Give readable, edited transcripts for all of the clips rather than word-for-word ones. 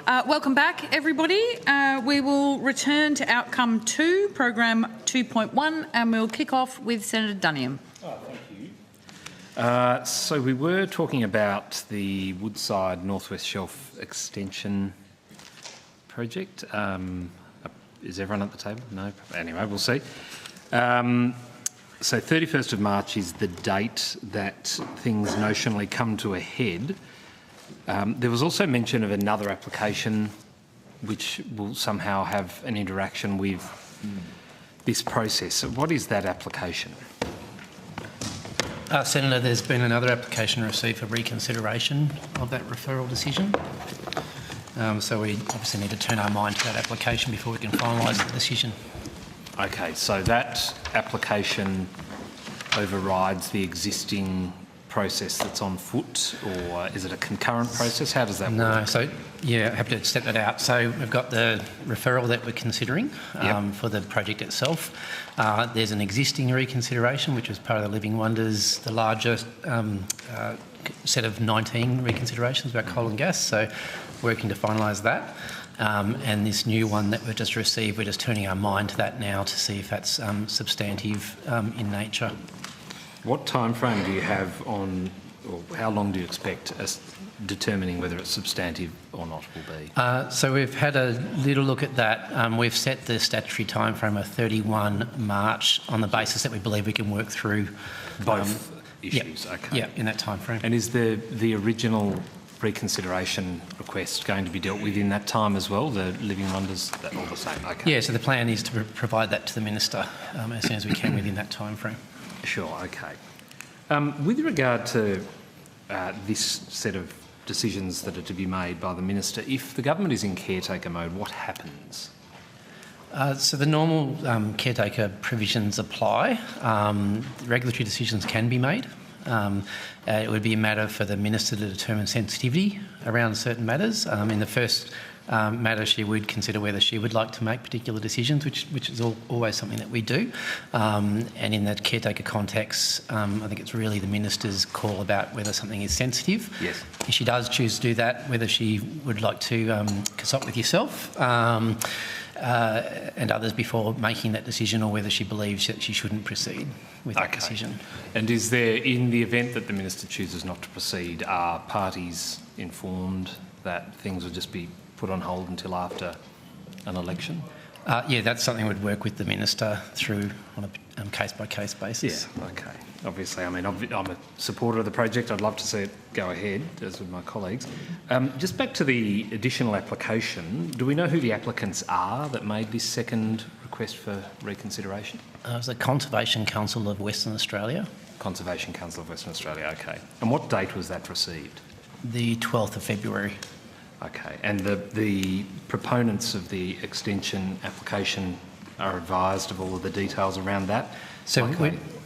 Welcome back, everybody. We will return to outcome 2, program 2.1, and we'll kick off with Senator Duniam. Oh, thank you. So we were talking about the Woodside Northwest Shelf Extension project. Is everyone at the table? No? Anyway, we'll see. So 31st of March is the date that things notionally come to a head. There was also mention of another application which will somehow have an interaction with this process. So what is that application? Senator, there's been another application received for reconsideration of that referral decision. So we obviously need to turn our mind to that application before we can finalise the decision. Okay, so that application overrides the existing process that's on foot, or is it a concurrent process? How does that work? No, so yeah, happy to step that out. So we've got the referral that we're considering for the project itself. There's an existing reconsideration, which was part of the Living Wonders, the largest set of 19 reconsiderations about coal and gas. So working to finalise that. And this new one that we've just received, we're just turning our mind to that now to see if that's substantive in nature. What time frame do you have on, or how long do you expect us determining whether it's substantive or not will be? So we've had a little look at that. We've set the statutory time frame of 31 March on the basis that we believe we can work through both issues. Yep, okay. Yeah, in that time frame. And is the original reconsideration request going to be dealt with in that time as well? The Living Wonders, that all the same? Okay. Yeah, so the plan is to provide that to the Minister as soon as we can within that time frame. Sure, okay. With regard to this set of decisions that are to be made by the Minister, if the government is in caretaker mode, what happens? So the normal caretaker provisions apply. Regulatory decisions can be made. It would be a matter for the Minister to determine sensitivity around certain matters. In the first matter, she would consider whether she would like to make particular decisions, which is always something that we do. And in the caretaker context, I think it's really the Minister's call about whether something is sensitive. Yes. If she does choose to do that, whether she would like to consult with yourself and others before making that decision, or whether she believes that she shouldn't proceed with that decision. And is there, in the event that the Minister chooses not to proceed, are parties informed that things will just be put on hold until after an election? Yeah, that's something we'd work with the Minister through on a case-by-case basis. Yeah, okay. Obviously, I mean, I'm a supporter of the project. I'd love to see it go ahead, as with my colleagues. Just back to the additional application, do we know who the applicants are that made this second request for reconsideration? It was the Conservation Council of Western Australia. Conservation Council of Western Australia, okay. And what date was that received? The 12th of February. Okay, and the proponents of the extension application are advised of all of the details around that? So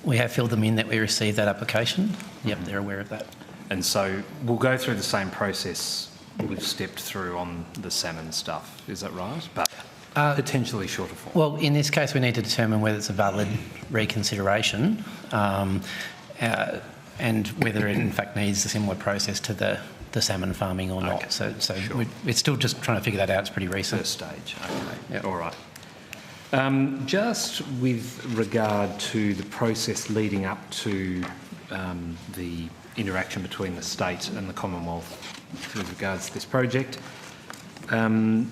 we have filled them in that we received that application. Yep, they're aware of that. And so we'll go through the same process we've stepped through on the salmon stuff, is that right? But potentially shorter form. Well, in this case, we need to determine whether it's a valid reconsideration and whether it in fact needs a similar process to the salmon farming or not. So sure. we're still just trying to figure that out. It's pretty recent. First stage, okay. Yep. All right. Just with regard to the process leading up to the interaction between the state and the Commonwealth with regards to this project, we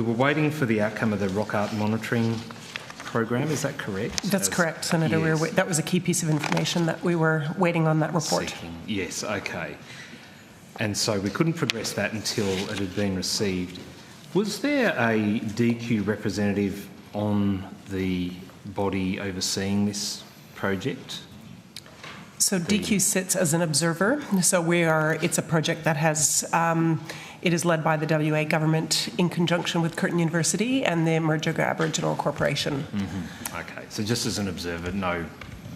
were waiting for the outcome of the rock art monitoring program, is that correct? That's correct, Senator. Yes. That was a key piece of information that we were waiting on that report. Yes, okay. And so we couldn't progress that until it had been received. Was there a DQ representative on the body overseeing this project? So DQ sits as an observer. So it's a project that has, it is led by the WA government in conjunction with Curtin University and the Emerging Aboriginal Corporation. Mm-hmm. Okay, so just as an observer, no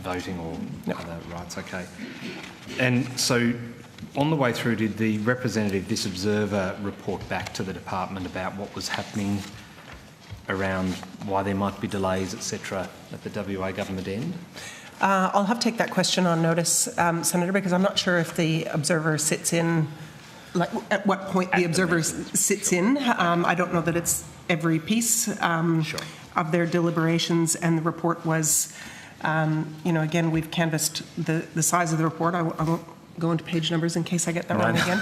voting or other rights, okay. And so on the way through, did the representative, this observer, report back to the department about what was happening around why there might be delays, etc., at the WA government end? I'll have to take that question on notice, Senator, because I'm not sure if the observer sits in like at what point the observer sits in. I don't know that it's every piece of their deliberations, and the report was, again, we've canvassed the size of the report. I won't go into page numbers in case I get that wrong again.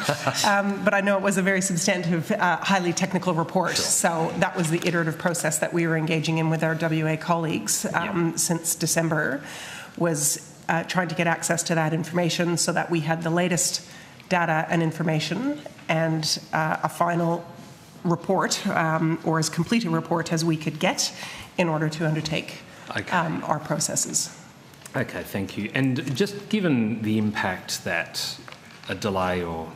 But I know it was a very substantive, highly technical report. So that was the iterative process that we were engaging in with our WA colleagues since December, was trying to get access to that information so that we had the latest data and information and a final report, or as complete a report as we could get in order to undertake our processes. Okay, thank you. And just given the impact that a delay or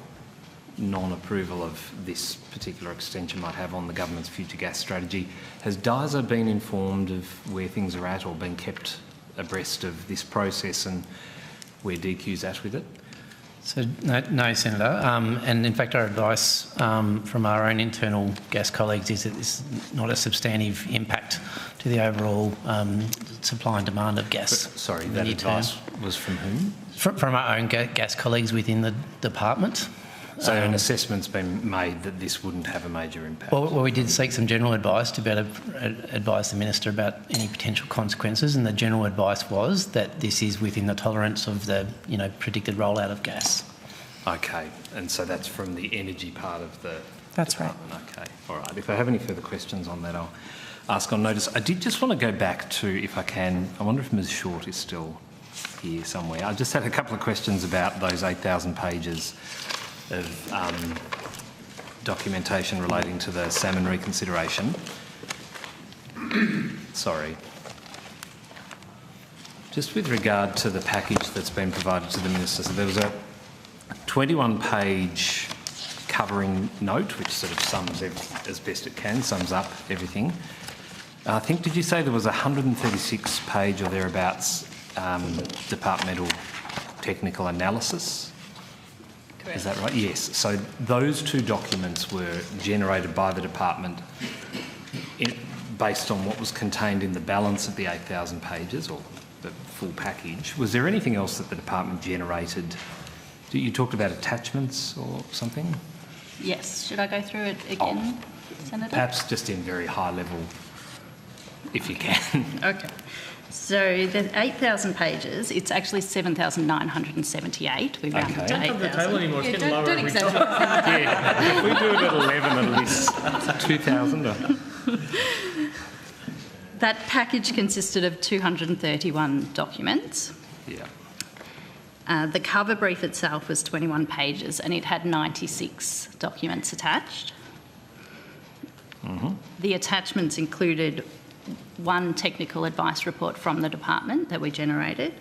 non-approval of this particular extension might have on the government's future gas strategy, has DISA been informed of where things are at or been kept abreast of this process and where DQ's at with it? So no, Senator. And in fact, our advice from our own internal gas colleagues is that this is not a substantive impact to the overall supply and demand of gas. But, sorry, that advice was from whom? From our own gas colleagues within the department. So an assessment's been made that this wouldn't have a major impact? Well, we did seek some general advice to be able to advise the Minister about any potential consequences, and the general advice was that this is within the tolerance of the predicted rollout of gas. Okay, and so that's from the energy part of the That's department. right. Okay, all right. If I have any further questions on that, I'll ask on notice. I did just want to go back to, if I can, I wonder if Ms Short is still here somewhere. I just had a couple of questions about those 8,000 pages of documentation relating to the salmon reconsideration. Sorry. Just with regard to the package that's been provided to the Minister, so there was a 21-page covering note which sort of sums, as best it can, sums up everything. I think, did you say there was a 136-page or thereabouts departmental technical analysis? Correct. Is that right? Yes. So those two documents were generated by the department based on what was contained in the balance of the 8,000 pages or the full package. Was there anything else that the department generated? You talked about attachments or something? Yes. Should I go through it again, Senator? Perhaps just in very high level, if you can. Okay. So the 8,000 pages, it's actually 7,978. We rounded to 8,000. Don't come to the table anymore. It's getting lower every time. Yeah. If we do it at 11, at least 2,000. That package consisted of 231 documents. Yeah. The cover brief itself was 21 pages and it had 96 documents attached. Mm-hmm. The attachments included one technical advice report from the department that we generated,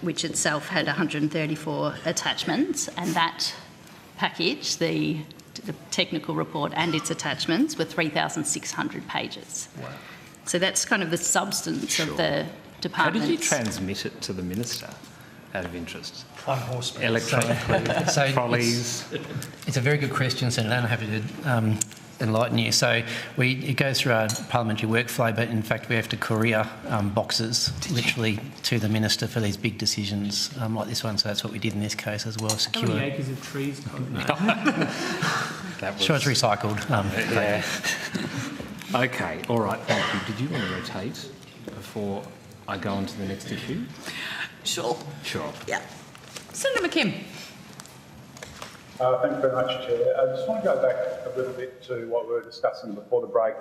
which itself had 134 attachments, and that package, the technical report and its attachments, were 3,600 pages. Wow. So that's kind of the substance of the department. How did you transmit it to the Minister, out of interest? On horseback. Electronically? So trolleys? It's a very good question, Senator, and I'm happy to enlighten you. So it goes through our parliamentary workflow, but in fact we have to courier boxes literally to the Minister for these big decisions like this one. So that's what we did in this case as well. How many acres of trees? Sure, it's recycled. Yeah. Okay, all right, thank you. Did you want to rotate before I go on to the next issue? Sure. Sure. Yeah. Senator McKim. Thank you very much, Chair. I just want to go back a little bit to what we were discussing before the break,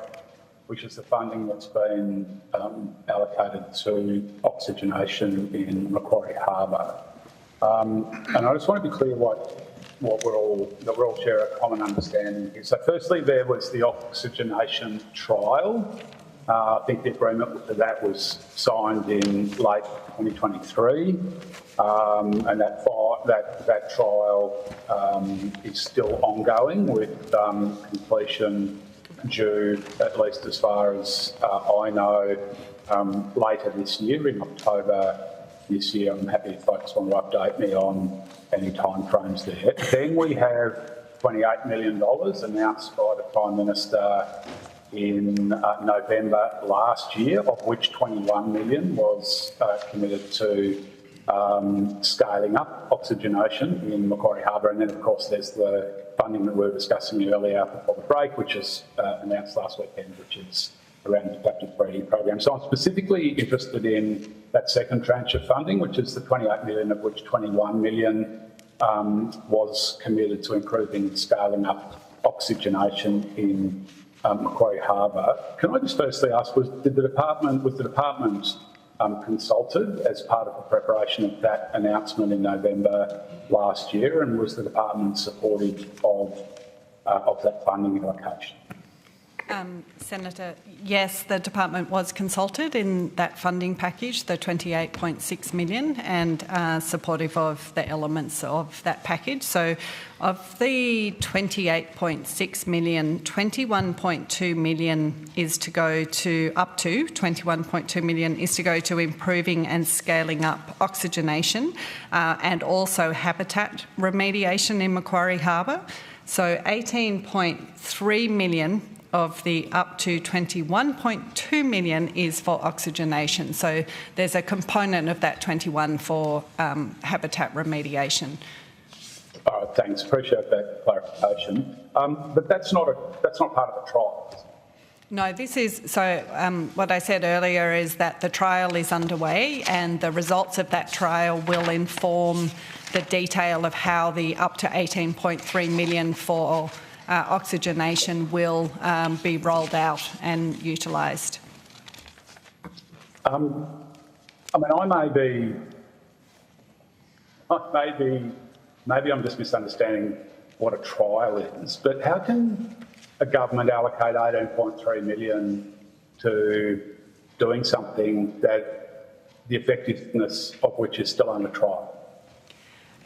which is the funding that's been allocated to oxygenation in Macquarie Harbour. And I just want to be clear that we're all share a common understanding here. So firstly, there was the oxygenation trial. I think the agreement for that was signed in late 2023, and that trial is still ongoing with completion due, at least as far as I know, later this year, in October this year. I'm happy if folks want to update me on any timeframes there. Then we have $28 million announced by the Prime Minister in November last year, of which 21 million was committed to scaling up oxygenation in Macquarie Harbour. And then, of course, there's the funding that we were discussing earlier before the break, which was announced last weekend, which is around the adaptive breeding program. So I'm specifically interested in that second tranche of funding, which is the 28 million, of which 21 million was committed to improving and scaling up oxygenation in Macquarie Harbour. Can I just firstly ask, was the department consulted as part of the preparation of that announcement in November last year, and was the department supportive of that funding allocation? Senator, yes, the department was consulted in that funding package, the 28.6 million, and supportive of the elements of that package. So of the 28.6 million, 21.2 million is to go to, up to 21.2 million is to go to improving and scaling up oxygenation and also habitat remediation in Macquarie Harbour. So 18.3 million of the up to 21.2 million is for oxygenation. So there's a component of that 21 for habitat remediation. All right, thanks. Appreciate that clarification. But that's not part of the trial. No, this is, so what I said earlier is that the trial is underway, and the results of that trial will inform the detail of how the up to 18.3 million for oxygenation will be rolled out and utilised. I mean, maybe I'm just misunderstanding what a trial is, but how can a government allocate 18.3 million to doing something that the effectiveness of which is still under trial?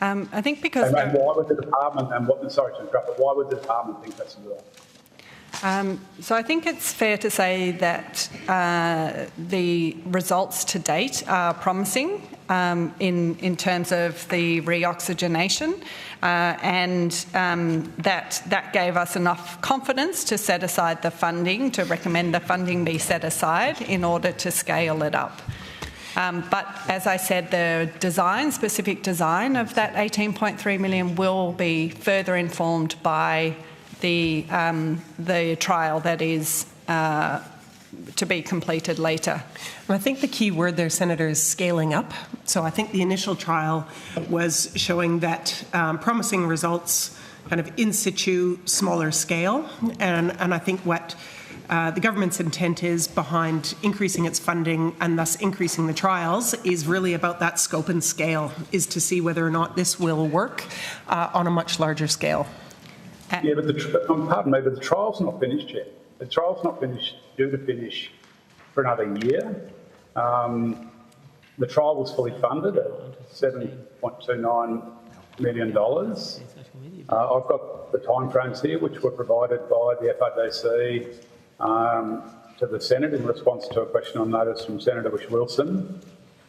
I think because... And why would the department, sorry to interrupt, but why would the department think that's a good idea? So I think it's fair to say that the results to date are promising in terms of the reoxygenation, and that gave us enough confidence to set aside the funding, to recommend the funding be set aside in order to scale it up. But as I said, the specific design of that 18.3 million will be further informed by the trial that is to be completed later. I think the key word there, Senator, is scaling up. So I think the initial trial was showing that promising results kind of in situ, smaller scale. And I think what the government's intent is behind increasing its funding and thus increasing the trials is really about that scope and scale, is to see whether or not this will work on a much larger scale. Yeah, but pardon me, but the trial's not finished yet. The trial's not due to finish for another year. The trial was fully funded at $7.29 million. I've got the timeframes here, which were provided by the FRDC to the Senate in response to a question on notice from Senator Wilson.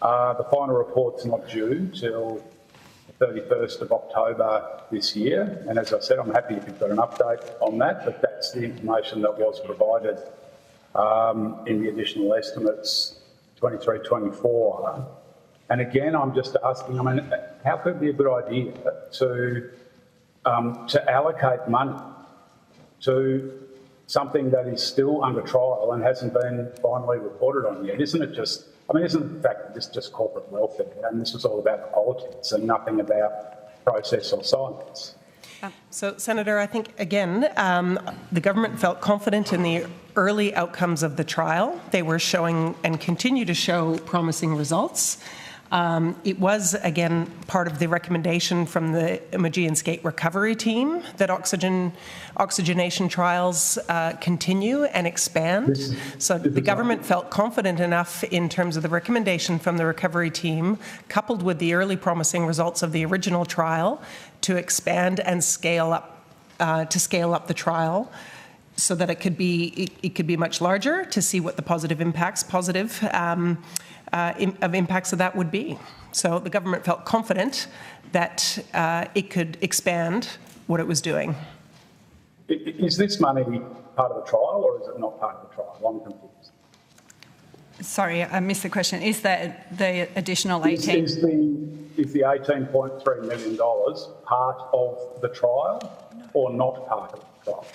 The final report's not due till the 31st of October this year, and as I said, I'm happy if you've got an update on that, but that's the information that was provided in the additional estimates 23-24. And again, I'm just asking, I mean, how could it be a good idea to allocate money to something that is still under trial and hasn't been finally reported on yet? Isn't it just, I mean, isn't the fact that this is just corporate welfare and this is all about politics and nothing about process or science? So, Senator, I think, again, the government felt confident in the early outcomes of the trial. They were showing and continue to show promising results. It was, again, part of the recommendation from the Augean Skate recovery team that oxygenation trials continue and expand. So the government felt confident enough in terms of the recommendation from the recovery team, coupled with the early promising results of the original trial, to expand and scale up the trial, so that it could be much larger, to see what the positive impacts of that would be. So the government felt confident that it could expand what it was doing. Is this money part of the trial or is it not part of the trial? I'm confused. Sorry, I missed the question. Is that the additional 18? Is the $18.3 million part of the trial or not part of the trial?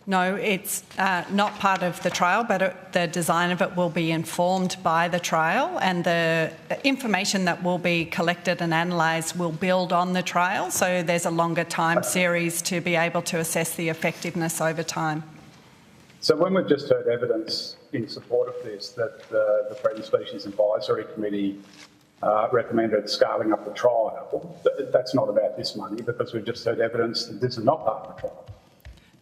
No, it's not part of the trial, but the design of it will be informed by the trial, and the information that will be collected and analysed will build on the trial. So there's a longer time series to be able to assess the effectiveness over time. So when we've just heard evidence in support of this, that the Threatened Species Advisory Committee recommended scaling up the trial, that's not about this money, because we've just heard evidence that this is not part of the trial.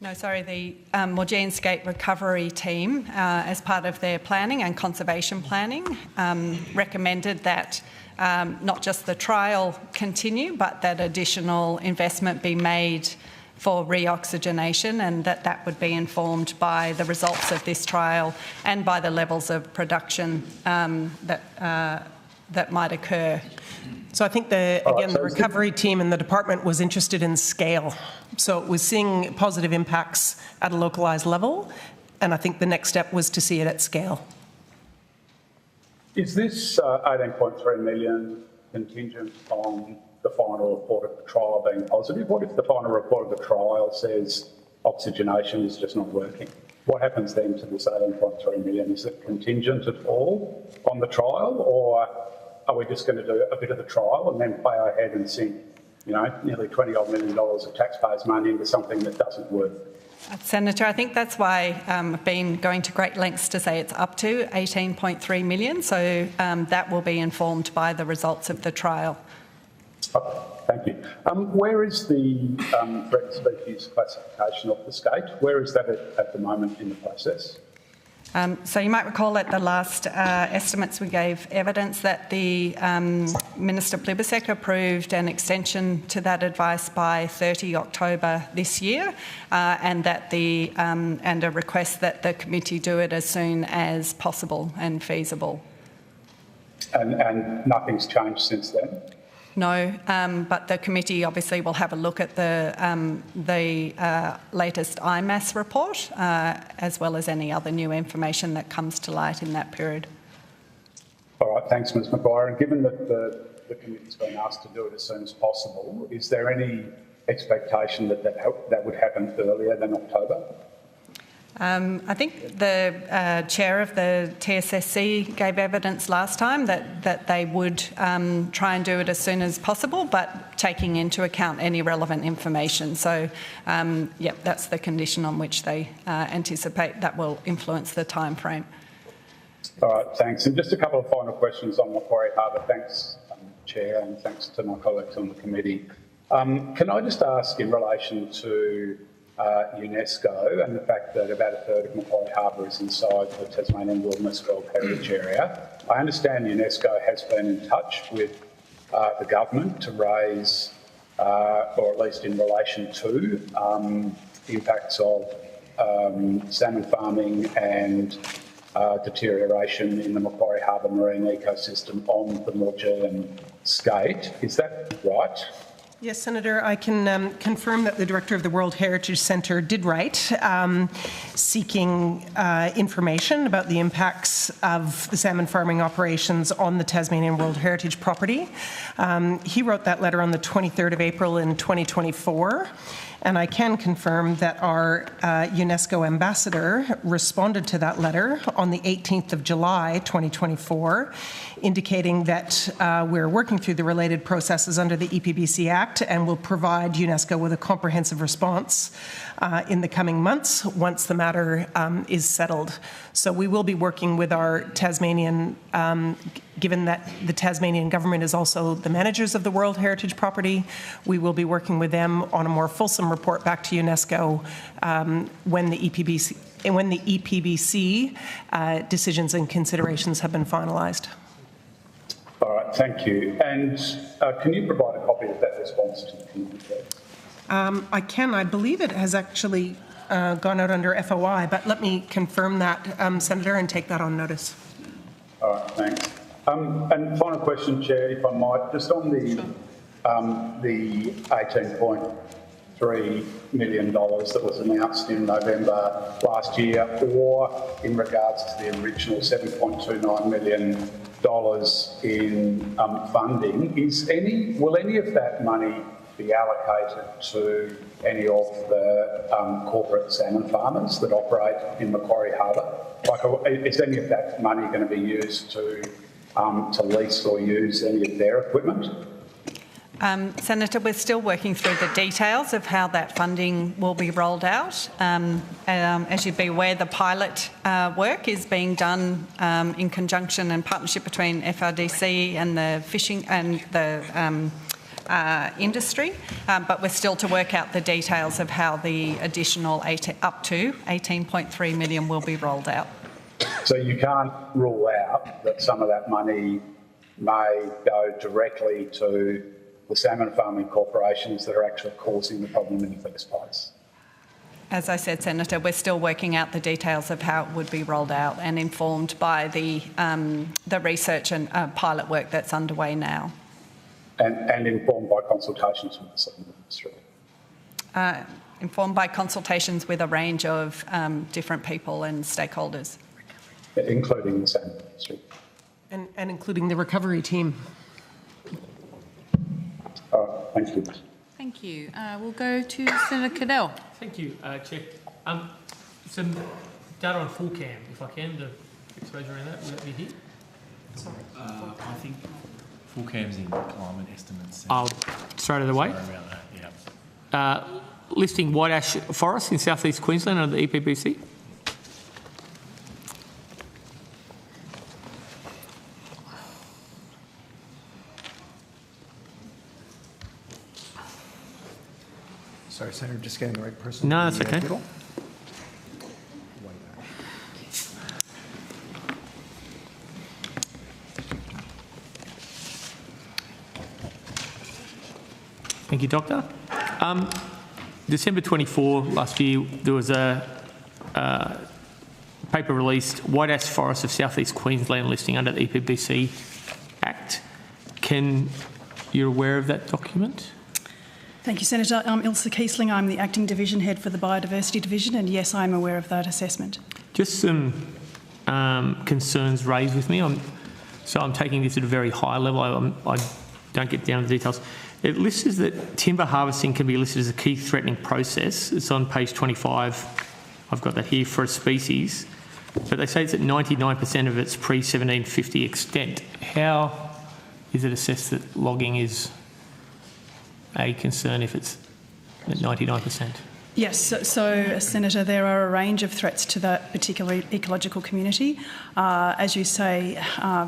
No, sorry, the Morjansgate Recovery Team, as part of their planning and conservation planning, recommended that not just the trial continue, but that additional investment be made for reoxygenation, and that would be informed by the results of this trial and by the levels of production that might occur. So I think, the recovery team in the department was interested in scale. So it was seeing positive impacts at a localised level, and I think the next step was to see it at scale. Is this $18.3 million contingent on the final report of the trial being positive? What if the final report of the trial says oxygenation is just not working? What happens then to this $18.3 million? Is it contingent at all on the trial, or are we just going to do a bit of the trial and then play our head and sink, nearly $20 million of taxpayers' money into something that doesn't work? Senator, I think that's why I've been going to great lengths to say it's up to $18.3 million. So that will be informed by the results of the trial. Okay, thank you. Where is the threatened species classification of the skate? Where is that at the moment in the process? So you might recall at the last estimates we gave evidence that the Minister Plibersek approved an extension to that advice by 30 October this year, and that and a request that the committee do it as soon as possible and feasible. And nothing's changed since then? No, but the committee obviously will have a look at the latest IMAS report, as well as any other new information that comes to light in that period. All right, thanks, Ms Maguire. And given that the committee's been asked to do it as soon as possible, is there any expectation that would happen earlier than October? I think the chair of the TSSC gave evidence last time that they would try and do it as soon as possible, but taking into account any relevant information. So, that's the condition on which they anticipate that will influence the time frame. All right, thanks. And just a couple of final questions on Macquarie Harbour. Thanks, Chair, and thanks to my colleagues on the committee. Can I just ask in relation to UNESCO and the fact that about a third of Macquarie Harbour is inside the Tasmanian Wilderness World Heritage Area. I understand UNESCO has been in touch with the government to raise, or at least in relation to, the impacts of salmon farming and deterioration in the Macquarie Harbour marine ecosystem on the Morjansgate skate. Is that right? Yes, Senator, I can confirm that the Director of the World Heritage Centre did write seeking information about the impacts of the salmon farming operations on the Tasmanian World Heritage property. He wrote that letter on the 23rd of April in 2024. And I can confirm that our UNESCO ambassador responded to that letter on the 18th of July 2024, indicating that we're working through the related processes under the EPBC Act and will provide UNESCO with a comprehensive response in the coming months once the matter is settled. So we will be working with our Tasmanian, given that the Tasmanian government is also the managers of the World Heritage property, we will be working with them on a more fulsome report back to UNESCO when the EPBC decisions and considerations have been finalised. All right, thank you. And can you provide a copy of that response to the committee, please? I can. I believe it has actually gone out under FOI, but let me confirm that, Senator, and take that on notice. All right, thanks. And final question, Chair, if I might, just on the $18.3 $3 million that was announced in November last year, or in regards to the original $7.29 million in funding, will any of that money be allocated to any of the corporate salmon farmers that operate in Macquarie Harbour? Like, is any of that money going to be used to lease or use any of their equipment? Senator, we're still working through the details of how that funding will be rolled out. As you'd be aware, the pilot work is being done in conjunction and partnership between FRDC and the fishing and the industry, but we're still to work out the details of how the additional up to $18.3 million will be rolled out. So you can't rule out that some of that money may go directly to the salmon farming corporations that are actually causing the problem in the first place. As I said, Senator, we're still working out the details of how it would be rolled out and informed by the research and pilot work that's underway now. And informed by consultations with the salmon industry? Informed by consultations with a range of different people and stakeholders. Including the salmon industry? And including the recovery team. Thank you. Thank you. We'll go to Senator Cadell. Thank you, Chair. Some data on full cam, if I can, the exposure around that. Will that be here? Sorry. I think full cam's in climate estimates. I'll straight out of the way. Sorry about that, yeah. Listing white ash forests in southeast Queensland under the EPBC. Sorry, Senator, just getting the right person. No, that's okay. Thank you, Doctor. December 24 last year, there was a paper released, White Ash Forests of South East Queensland listing under the EPBC Act. You're aware of that document? Thank you, Senator. I'm Ilse Kiesling. I'm the Acting Division Head for the Biodiversity Division, and yes, I'm aware of that assessment. Just some concerns raised with me. So I'm taking this at a very high level. I don't get down to the details. It lists that timber harvesting can be listed as a key threatening process. It's on page 25. I've got that here for a species. But they say it's at 99% of its pre-1750 extent. How is it assessed that logging is a concern if it's at 99%? Yes, so Senator, there are a range of threats to that particular ecological community. As you say,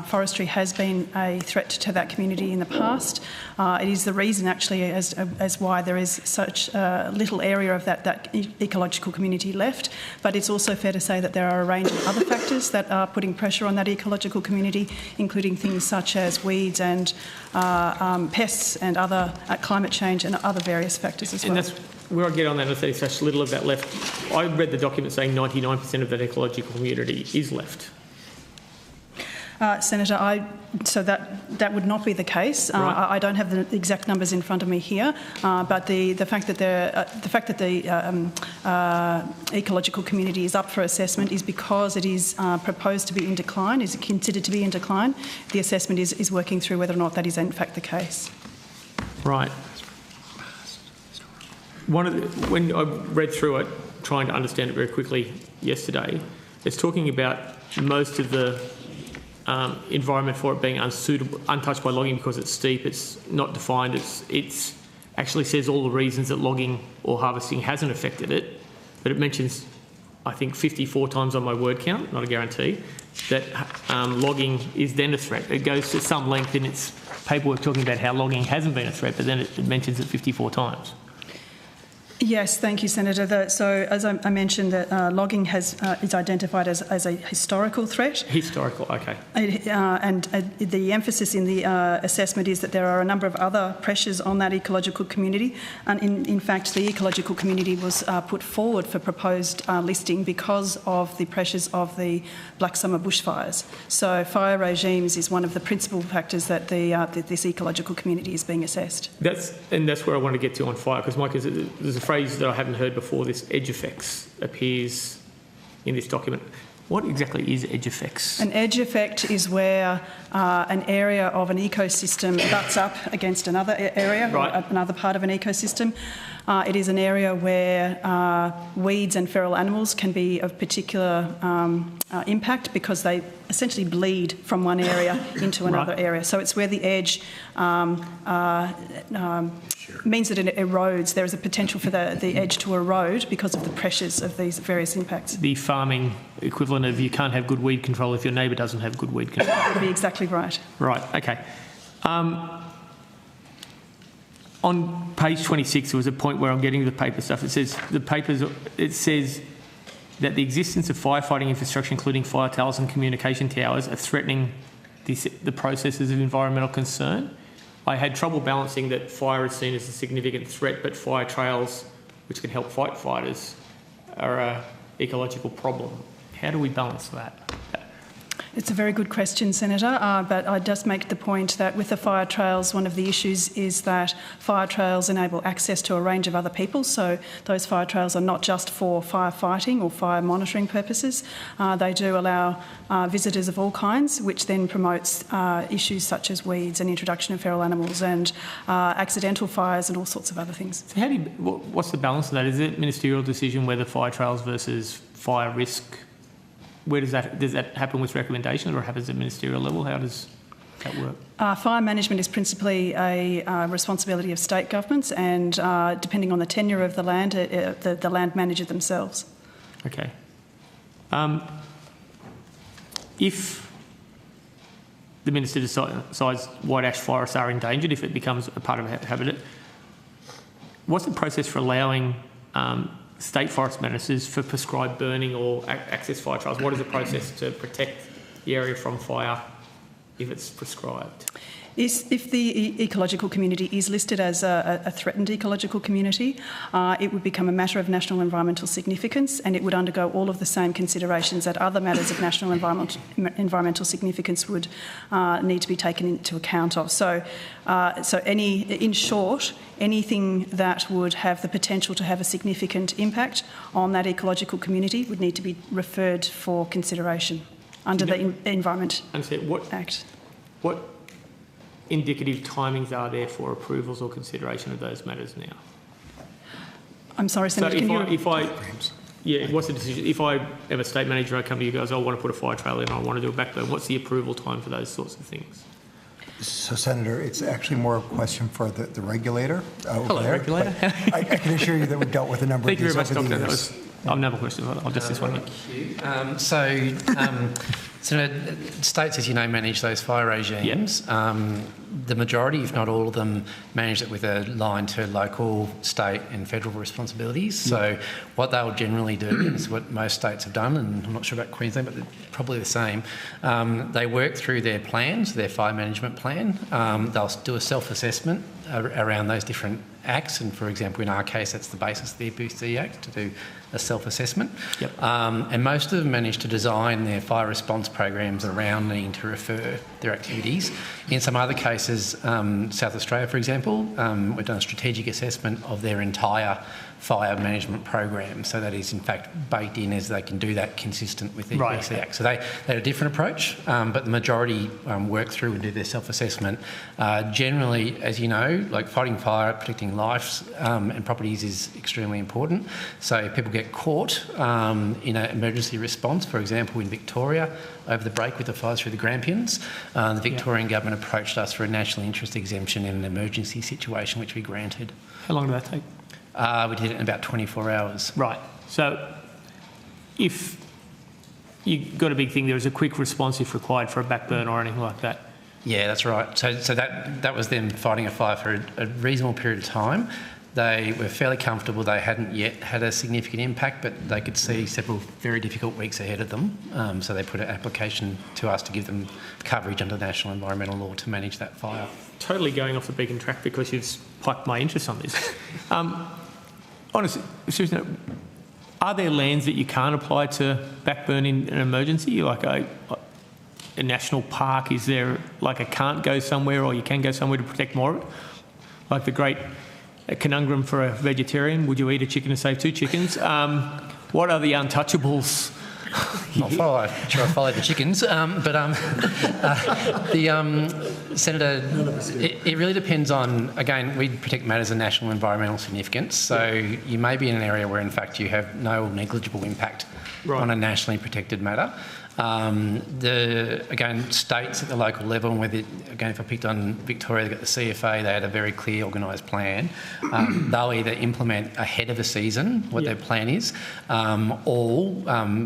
forestry has been a threat to that community in the past. It is the reason actually as why there is such little area of that ecological community left, but it's also fair to say that there are a range of other factors that are putting pressure on that ecological community, including things such as weeds and pests and other climate change and other various factors as well. And that's where I get on that, I say such little of that left. I read the document saying 99% of that ecological community is left. Senator, so that would not be the case. Right. I don't have the exact numbers in front of me here, but the fact that the ecological community is up for assessment is because it is proposed to be in decline, is considered to be in decline. The assessment is working through whether or not that is in fact the case. Right. When I read through it, trying to understand it very quickly yesterday, it's talking about most of the environment for it being unsuitable, untouched by logging because it's steep, it's not defined, it's actually says all the reasons that logging or harvesting hasn't affected it, but it mentions, I think 54 times on my word count, not a guarantee, that logging is then a threat. It goes to some length in its paperwork talking about how logging hasn't been a threat, but then it mentions it 54 times. Yes, thank you, Senator. So, as I mentioned, that logging is identified as a historical threat. Historical, okay. And the emphasis in the assessment is that there are a number of other pressures on that ecological community. And in fact, the ecological community was put forward for proposed listing because of the pressures of the Black Summer bushfires. So, fire regimes is one of the principal factors that this ecological community is being assessed. That's where I want to get to on fire, because Mike, there's a phrase that I haven't heard before, this edge effects, appears in this document. What exactly is edge effects? An edge effect is where an area of an ecosystem butts up against another area, right, or another part of an ecosystem. It is an area where weeds and feral animals can be of particular impact because they essentially bleed from one area into another area. So it's where the edge means that it erodes. There is a potential for the edge to erode because of the pressures of these various impacts. The farming equivalent of you can't have good weed control if your neighbour doesn't have good weed control. That would be exactly right. Right, okay. On page 26, there was a point where I'm getting to the paper stuff. It says that the existence of firefighting infrastructure, including fire towers and communication towers, are threatening the processes of environmental concern. I had trouble balancing that fire is seen as a significant threat, but fire trails, which can help fight fires, are an ecological problem. How do we balance that? It's a very good question, Senator, but I just make the point that with the fire trails, one of the issues is that fire trails enable access to a range of other people. So those fire trails are not just for firefighting or fire monitoring purposes. They do allow visitors of all kinds, which then promotes issues such as weeds and introduction of feral animals and accidental fires and all sorts of other things. So what's the balance of that? Is it ministerial decision whether fire trails versus fire risk? Where does that happen with recommendation, or happens at ministerial level? How does that work? Fire management is principally a responsibility of state governments, and depending on the tenure of the land, the land manager themselves. Okay. If the minister decides white ash forests are endangered, if it becomes a part of habitat, what's the process for allowing state forest managers for prescribed burning or access fire trials? What is the process to protect the area from fire if it's prescribed? If the ecological community is listed as a threatened ecological community, it would become a matter of national environmental significance, and it would undergo all of the same considerations that other matters of national environmental significance would need to be taken into account of. So in short, anything that would have the potential to have a significant impact on that ecological community would need to be referred for consideration under the Environment Act. What indicative timings are there for approvals or consideration of those matters now? I'm sorry, Senator, what's the decision? If I am a state manager, I come to you guys, I want to put a fire trail in, I want to do a backburn, what's the approval time for those sorts of things? So, Senator, it's actually more a question for the regulator. Hello, there. regulator. I can assure you that we've dealt with a number of these over the years. Thank you very much, Doctor. I've another question. I'll just this one. So states, as you know, manage those fire regimes. Yep. The majority, if not all of them, manage it with a line to local, state and federal responsibilities. So what they'll generally do is what most states have done, and I'm not sure about Queensland, but they're probably the same. They work through their plans, their fire management plan. They'll do a self-assessment around those different acts, and for example, in our case, that's the basis of the EPC Act, to do a self-assessment. Yep. And most of them manage to design their fire response programs around needing to refer their activities. In some other cases, South Australia, for example, we've done a strategic assessment of their entire fire management program. So that is in fact baked in as they can do that consistent with the EPC Act. So they had a different approach, but the majority work through and do their self-assessment. Generally, as you know, like fighting fire, protecting lives and properties is extremely important. So if people get caught in an emergency response, for example, in Victoria, over the break with the fires through the Grampians, the Victorian government approached us for a national interest exemption in an emergency situation, which we granted. How long did that take? We did it in about 24 hours. Right. So if you got a big thing, there is a quick response if required for a backburn or anything like that. Yeah, that's right. So that was them fighting a fire for a reasonable period of time. They were fairly comfortable. They hadn't yet had a significant impact, but they could see several very difficult weeks ahead of them. So they put an application to us to give them coverage under national environmental law to manage that fire. Totally going off the beacon track because you've spiked my interest on this. Honestly, seriously, are there lands that you can't apply to backburn in an emergency? Like a national park, is there like a can't go somewhere or you can go somewhere to protect more of it? Like the great a conundrum for a vegetarian. Would you eat a chicken to save 2 chickens? What are the untouchables? I'm sure I followed the chickens, Senator, it really depends on, again, we protect matters of national environmental significance, so you may be in an area where in fact you have no negligible impact on a nationally protected matter. Again, states at the local level, and again, if I picked on Victoria, they've got the CFA, they had a very clear organised plan. They'll either implement ahead of a season what their plan is, or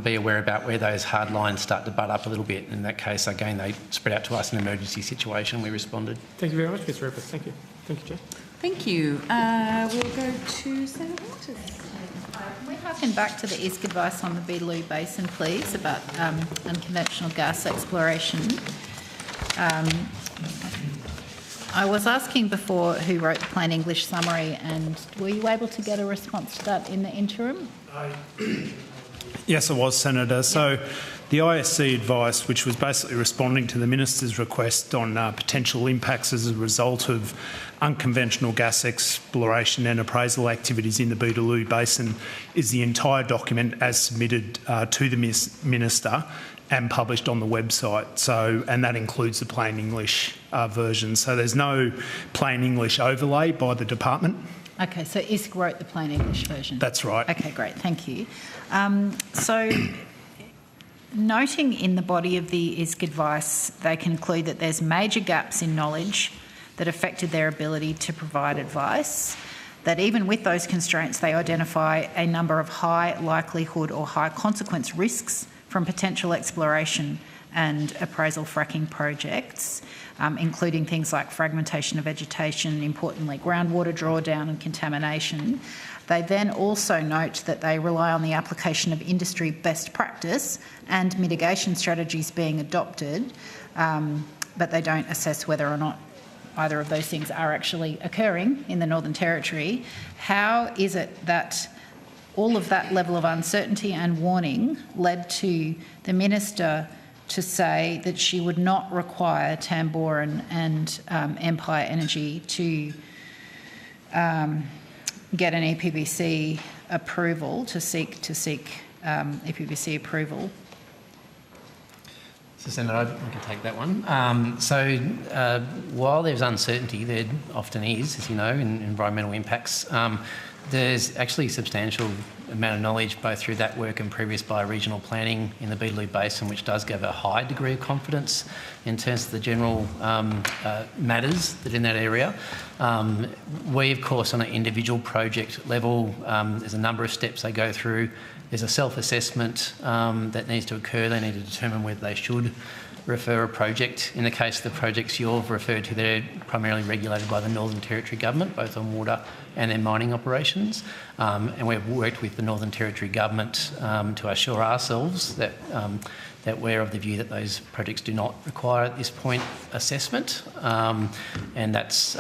be aware about where those hard lines start to butt up a little bit. In that case, again, they spread out to us in an emergency situation. We responded. Thank you very much, Mr. Rupert. Thank you. Thank you, Chair. Thank you. We'll go to Senator Waters. Can we harken back to the ISK advice on the Beetaloo Basin, please, about unconventional gas exploration? I was asking before who wrote the plain English summary, and were you able to get a response to that in the interim? Yes, I was, Senator. So the ISC advice, which was basically responding to the Minister's request on potential impacts as a result of unconventional gas exploration and appraisal activities in the Beetaloo Basin, is the entire document as submitted to the Minister and published on the website. So, and that includes the plain English version. So there's no plain English overlay by the department. Okay, so ISK wrote the plain English version. That's right. Okay, great, thank you. So, noting in the body of the ISK advice, they conclude that there's major gaps in knowledge that affected their ability to provide advice, that even with those constraints, they identify a number of high likelihood or high consequence risks from potential exploration and appraisal fracking projects, including things like fragmentation of vegetation, importantly groundwater drawdown and contamination. They then also note that they rely on the application of industry best practice and mitigation strategies being adopted, but they don't assess whether or not either of those things are actually occurring in the Northern Territory. How is it that all of that level of uncertainty and warning led to the Minister to say that she would not require Tamboran and Empire Energy to get an EPBC approval, to seek EPBC approval? So, Senator, I can take that one. While there's uncertainty, there often is, as you know, in environmental impacts, there's actually substantial amount of knowledge both through that work and previous bioregional planning in the Beetaloo Basin, which does give a high degree of confidence in terms of the general matters that are in that area. We, of course, on an individual project level, there's a number of steps they go through. There's a self-assessment that needs to occur. They need to determine whether they should refer a project. In the case of the projects you've referred to, they're primarily regulated by the Northern Territory Government, both on water and their mining operations. And we've worked with the Northern Territory Government to assure ourselves that that we're of the view that those projects do not require at this point assessment. And that's,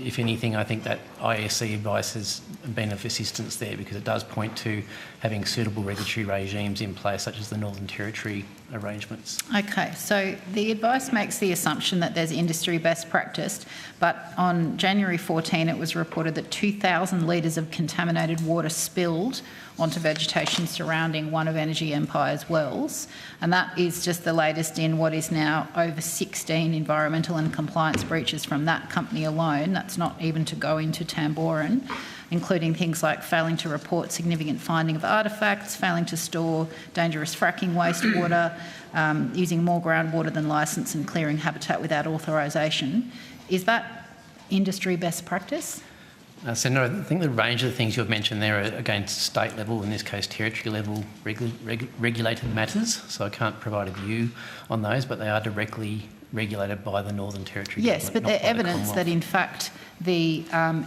if anything, I think that ISC advice has been of assistance there because it does point to having suitable regulatory regimes in place, such as the Northern Territory arrangements. Okay, so the advice makes the assumption that there's industry best practice, but on January 14 it was reported that 2,000 litres of contaminated water spilled onto vegetation surrounding one of Energy Empire's wells, and that is just the latest in what is now over 16 environmental and compliance breaches from that company alone. That's not even to go into Tamboran, including things like failing to report significant finding of artefacts, failing to store dangerous fracking wastewater, using more groundwater than licensed and clearing habitat without authorisation. Is that industry best practice? Senator, I think the range of the things you've mentioned there are against state level, in this case territory level, regulated matters, so I can't provide a view on those, but they are directly regulated by the Northern Territory Yes, Government, but there's evidence that in fact the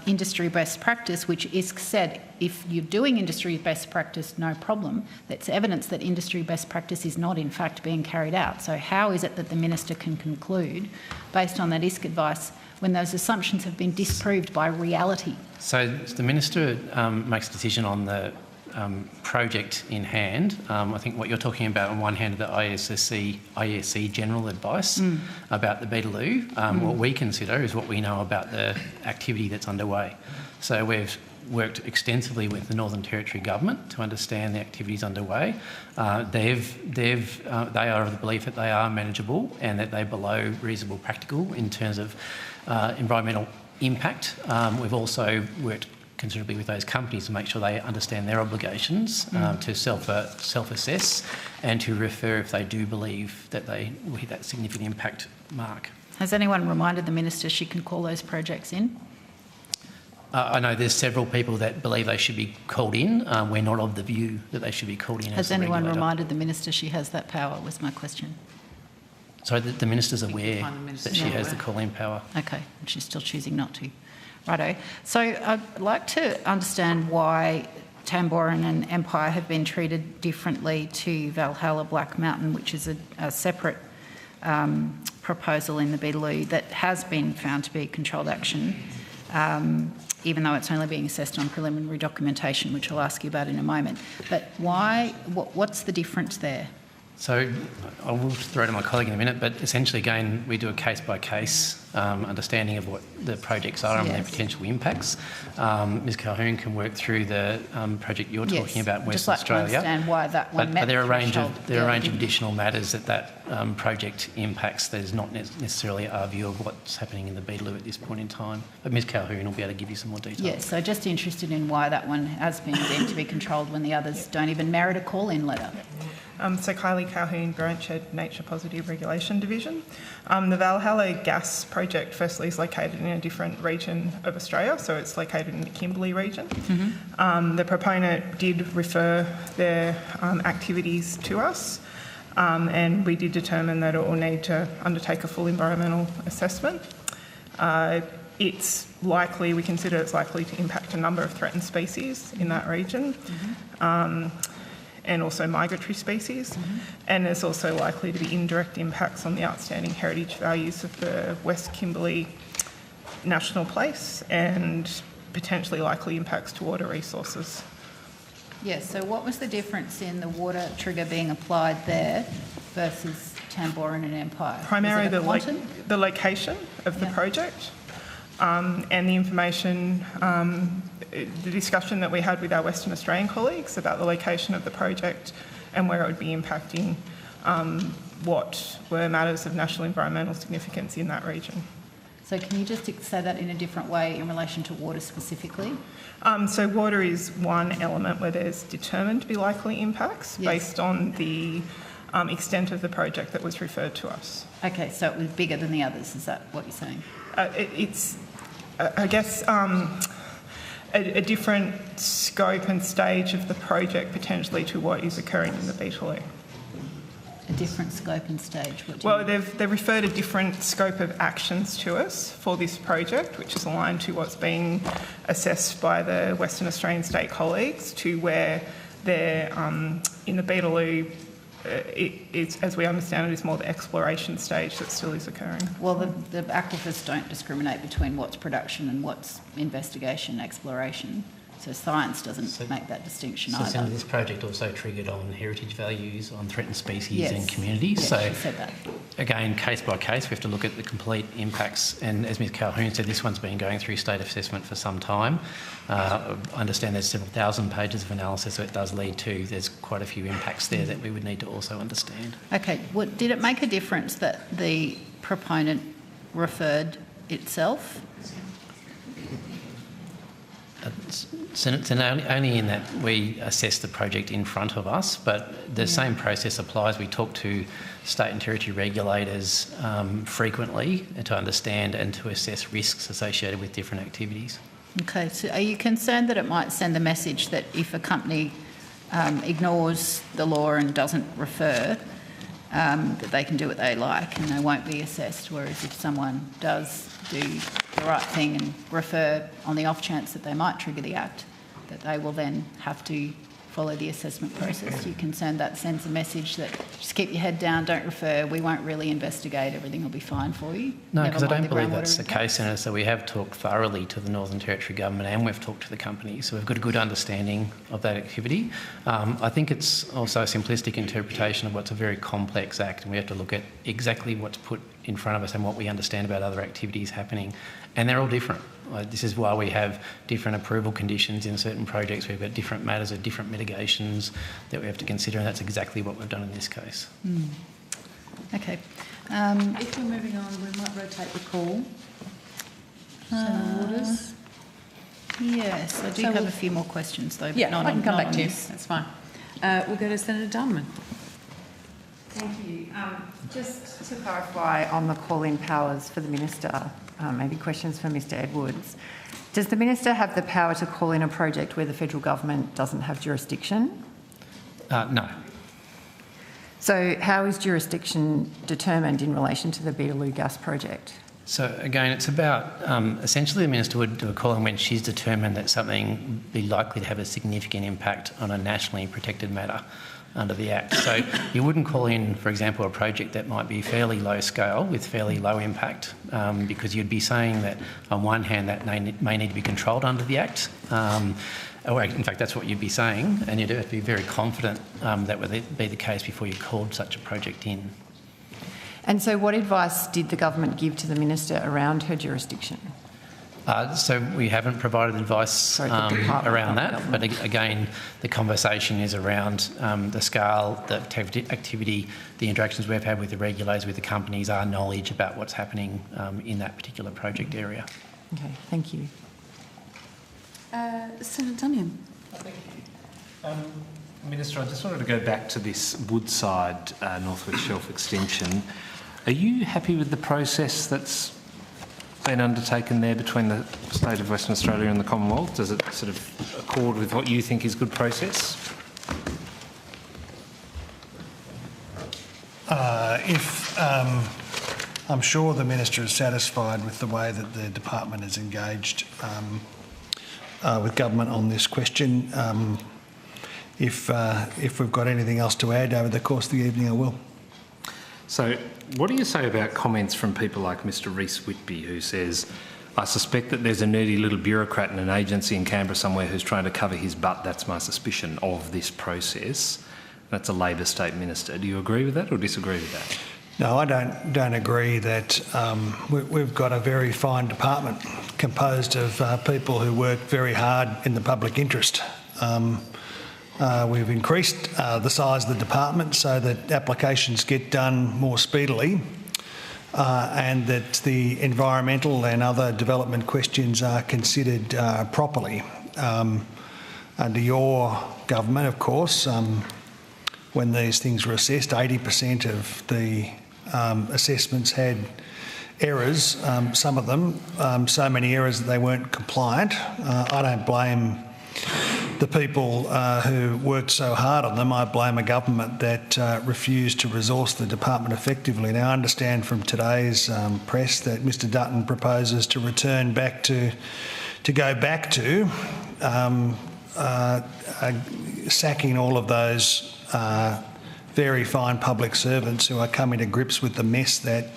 industry best practice, which ISK said if you're doing industry best practice, no problem, that's evidence that industry best practice is not in fact being carried out. So how is it that the Minister can conclude, based on that ISK advice, when those assumptions have been disproved by reality? So the Minister makes a decision on the project in hand. I think what you're talking about on one hand, the ISC general advice about the Beetaloo. What we consider is what we know about the activity that's underway. So we've worked extensively with the Northern Territory Government to understand the activities underway. They are of the belief that they are manageable and that they're below reasonable practical in terms of environmental impact. We've also worked considerably with those companies to make sure they understand their obligations to self-assess and to refer if they do believe that they will hit that significant impact mark. Has anyone reminded the Minister she can call those projects in? I know there's several people that believe they should be called in. We're not of the view that they should be called in. Has anyone reminded the Minister she has that power, was my question. So the Minister's aware that she has the call-in power. Okay, and she's still choosing not to. Righto. So I'd like to understand why Tamboran and Empire have been treated differently to Valhalla Black Mountain, which is a separate proposal in the Beetaloo that has been found to be controlled action, even though it's only being assessed on preliminary documentation, which I'll ask you about in a moment. But why? What's the difference there? So I will throw to my colleague in a minute, but essentially, again, we do a case-by-case understanding of what the projects are and their potential impacts. Ms Calhoun can work through the project you're talking about in Western Australia. Just like to understand why that one met but there are a range of threshold. additional matters that project impacts that is not necessarily our view of what's happening in the Beetaloo at this point in time. But Ms Calhoun will be able to give you some more detail. Yes, so just interested in why that one has been deemed to be controlled when the others don't even merit a call-in letter. So Kylie Calhoun, Branch Head, Nature Positive Regulation Division. The Valhalla gas project firstly is located in a different region of Australia, so it's located in the Kimberley region. The proponent did refer their activities to us, and we did determine that it will need to undertake a full environmental assessment. It's likely, we consider it's likely to impact a number of threatened species in that region. And also migratory species, and there's also likely to be indirect impacts on the outstanding heritage values of the West Kimberley National Place and potentially likely impacts to water resources. Yes, so what was the difference in the water trigger being applied there versus Tamboran and Empire? Primarily the location of the project and the information, the discussion that we had with our Western Australian colleagues about the location of the project and where it would be impacting what were matters of national environmental significance in that region. So can you just say that in a different way in relation to water specifically? So water is one element where there's determined to be likely impacts based on the extent of the project that was referred to us. Okay, so it was bigger than the others, is that what you're saying? It's, I guess, a different scope and stage of the project potentially to what is occurring in the Beetaloo. A different scope and stage? They've referred a different scope of actions to us for this project, which is aligned to what's being assessed by the Western Australian state colleagues, to where they're in the Beetaloo. It's, as we understand it, is more the exploration stage that still is occurring. Well, the aquifers don't discriminate between what's production and what's investigation, exploration. So science doesn't make that distinction either. So this project also triggered on heritage values, on threatened species and communities. Yes, so she said that. Again, case by case, we have to look at the complete impacts. And as Ms Calhoun said, this one's been going through state assessment for some time. I understand there's several thousand pages of analysis, so it does lead to, there's quite a few impacts there that we would need to also understand. Okay, did it make a difference that the proponent referred itself? Only in that we assess the project in front of us, but the same process applies. We talk to state and territory regulators frequently to understand and to assess risks associated with different activities. Okay, so are you concerned that it might send a message that if a company ignores the law and doesn't refer, that they can do what they like and they won't be assessed, whereas if someone does do the right thing and refer on the off chance that they might trigger the act, that they will then have to follow the assessment process. You can send that sends a message that just keep your head down, don't refer, we won't really investigate, everything will be fine for you. No, because I Never mind don't the believe groundwater that's the impact. case, Senator. So we have talked thoroughly to the Northern Territory Government and we've talked to the company, so we've got a good understanding of that activity. I think it's also a simplistic interpretation of what's a very complex act, and we have to look at exactly what's put in front of us and what we understand about other activities happening, and they're all different. This is why we have different approval conditions in certain projects. We've got different matters or different mitigations that we have to consider, and that's exactly what we've done in this case. Okay. If we're moving on, we might rotate the call. Senator Waters? Yes, I do have a few more questions though, but Yeah, not I can come not back on to you. this. That's fine. We'll go to Senator Dunman. Thank you. Just to clarify on the call-in powers for the Minister, maybe questions for Mr Edwards. Does the Minister have the power to call in a project where the federal government doesn't have jurisdiction? No. So how is jurisdiction determined in relation to the Beetaloo gas project? So again, it's about essentially the Minister would do a call in when she's determined that something would be likely to have a significant impact on a nationally protected matter under the Act. So you wouldn't call in, for example, a project that might be fairly low scale with fairly low impact, because you'd be saying that on one hand that may need to be controlled under the Act, or in fact that's what you'd be saying, and you'd have to be very confident that would be the case before you called such a project in. And so what advice did the government give to the Minister around her jurisdiction? So we haven't provided advice around that, but again, the conversation is around the scale, the activity, the interactions we've had with the regulators, with the companies, our knowledge about what's happening in that particular project area. Okay, thank you. Senator Dunyan. Thank you. Minister, I just wanted to go back to this Woodside Northwest Shelf extension. Are you happy with the process that's been undertaken there between the State of Western Australia and the Commonwealth? Does it sort of accord with what you think is good process? I'm sure the Minister is satisfied with the way that the department has engaged with government on this question. If we've got anything else to add over the course of the evening, I will. So what do you say about comments from people like Mr Rhys Whitby, who says, I suspect that there's a nerdy little bureaucrat in an agency in Canberra somewhere who's trying to cover his butt. That's my suspicion of this process. That's a Labor State Minister. Do you agree with that or disagree with that? No, I don't agree that we've got a very fine department composed of people who work very hard in the public interest. We've increased the size of the department so that applications get done more speedily and that the environmental and other development questions are considered properly. Under your government, of course, when these things were assessed, 80% of the assessments had errors, some of them, so many errors that they weren't compliant. I don't blame the people who worked so hard on them. I blame a government that refused to resource the department effectively. Now, I understand from today's press that Mr Dutton proposes to return back to go back to sacking all of those very fine public servants who are coming to grips with the mess that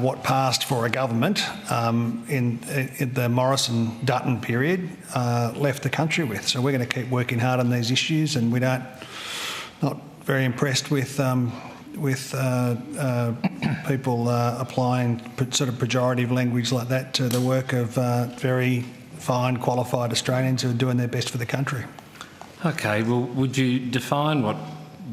what passed for a government in the Morrison-Dutton period left the country with. So we're going to keep working hard on these issues, and not very impressed with people applying sort of pejorative language like that to the work of very fine, qualified Australians who are doing their best for the country. Okay, well, would you define what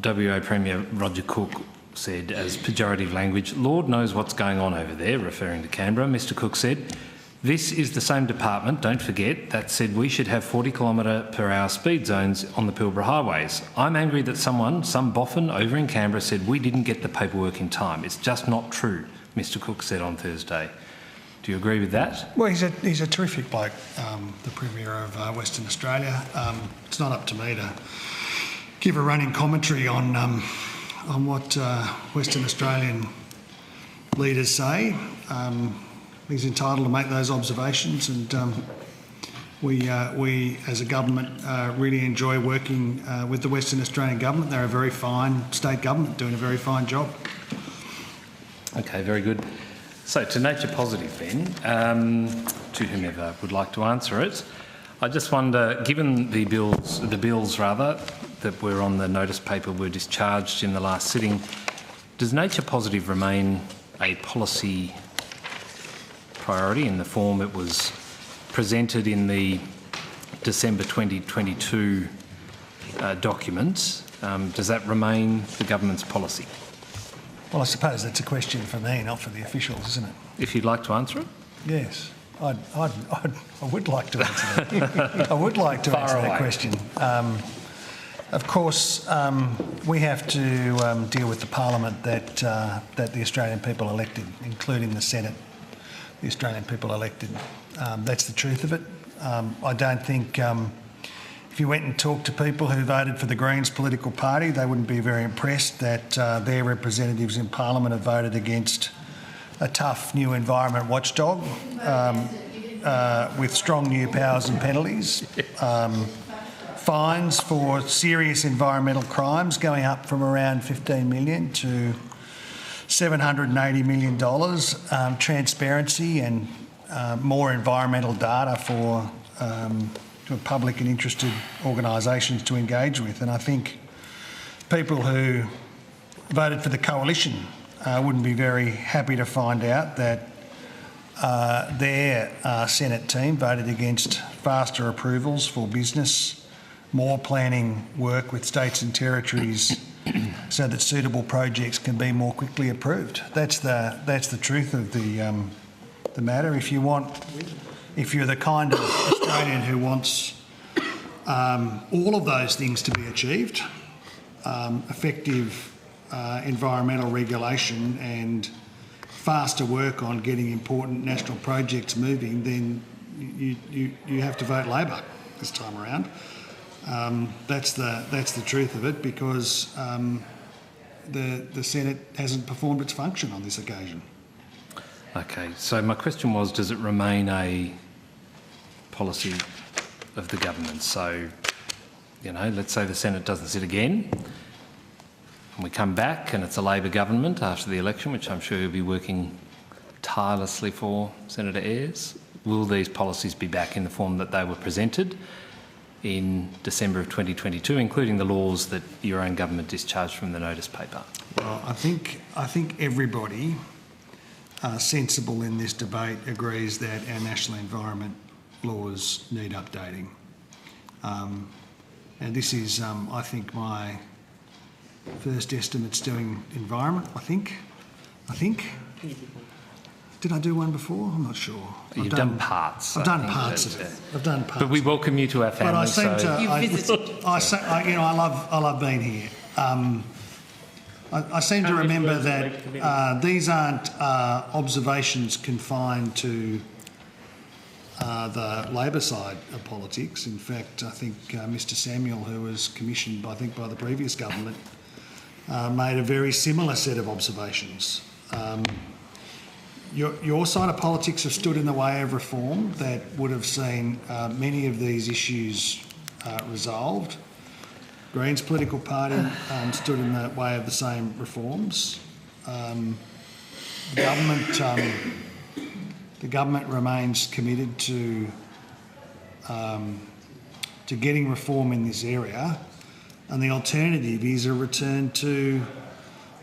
WA Premier Roger Cook said as pejorative language? Lord knows what's going on over there, referring to Canberra. Mr Cook said, this is the same department, don't forget, that said we should have 40km/h speed zones on the Pilbara highways. I'm angry that some boffin over in Canberra said we didn't get the paperwork in time. It's just not true, Mr Cook said on Thursday. Do you agree with that? Well, he's a terrific bloke, the Premier of Western Australia. It's not up to me to give a running commentary on what Western Australian leaders say. He's entitled to make those observations, and we as a government really enjoy working with the Western Australian government. They're a very fine state government, doing a very fine job. Okay, very good. So to nature positive then, to whomever would like to answer it, I just wonder, given the bills that were on the notice paper were discharged in the last sitting, does nature positive remain a policy priority in the form it was presented in the December 2022 document? Does that remain the government's policy? Well, I suppose that's a question for me, not for the officials, isn't it? If you'd like to answer it? Yes, I would like to answer that. I would like to answer that question. Of course, we have to deal with the Parliament that the Australian people elected, including the Senate, the Australian people elected. That's the truth of it. I don't think if you went and talked to people who voted for the Greens political party, they wouldn't be very impressed that their representatives in Parliament have voted against a tough new environment watchdog with strong new powers and penalties. Fines for serious environmental crimes going up from around 15 million to $780 million, transparency and more environmental data for public and interested organisations to engage with. And I think people who voted for the coalition wouldn't be very happy to find out that their Senate team voted against faster approvals for business, more planning work with states and territories so that suitable projects can be more quickly approved. That's the truth of the matter. If you're the kind of Australian who wants all of those things to be achieved, effective environmental regulation and faster work on getting important national projects moving, then you have to vote Labor this time around. That's the truth of it, because the Senate hasn't performed its function on this occasion. Okay, so my question was, does it remain a policy of the government? So, let's say the Senate doesn't sit again and we come back and it's a Labor government after the election, which I'm sure you'll be working tirelessly for, Senator Ayres. Will these policies be back in the form that they were presented in December of 2022, including the laws that your own government discharged from the notice paper? Well, I think everybody sensible in this debate agrees that our national environment laws need updating. And this is, I think, my first estimates doing environment, I think. Did I do one before? I'm not sure. You've done parts. I've done parts of it. I've done parts. But we welcome you to our family. But I seem to. You visited. I love being here. I seem to remember that these aren't observations confined to the Labor side of politics. In fact, I think Mr Samuel, who was commissioned, by the previous government, made a very similar set of observations. Your side of politics have stood in the way of reform that would have seen many of these issues resolved. Greens political party stood in the way of the same reforms. The government remains committed to getting reform in this area, and the alternative is a return to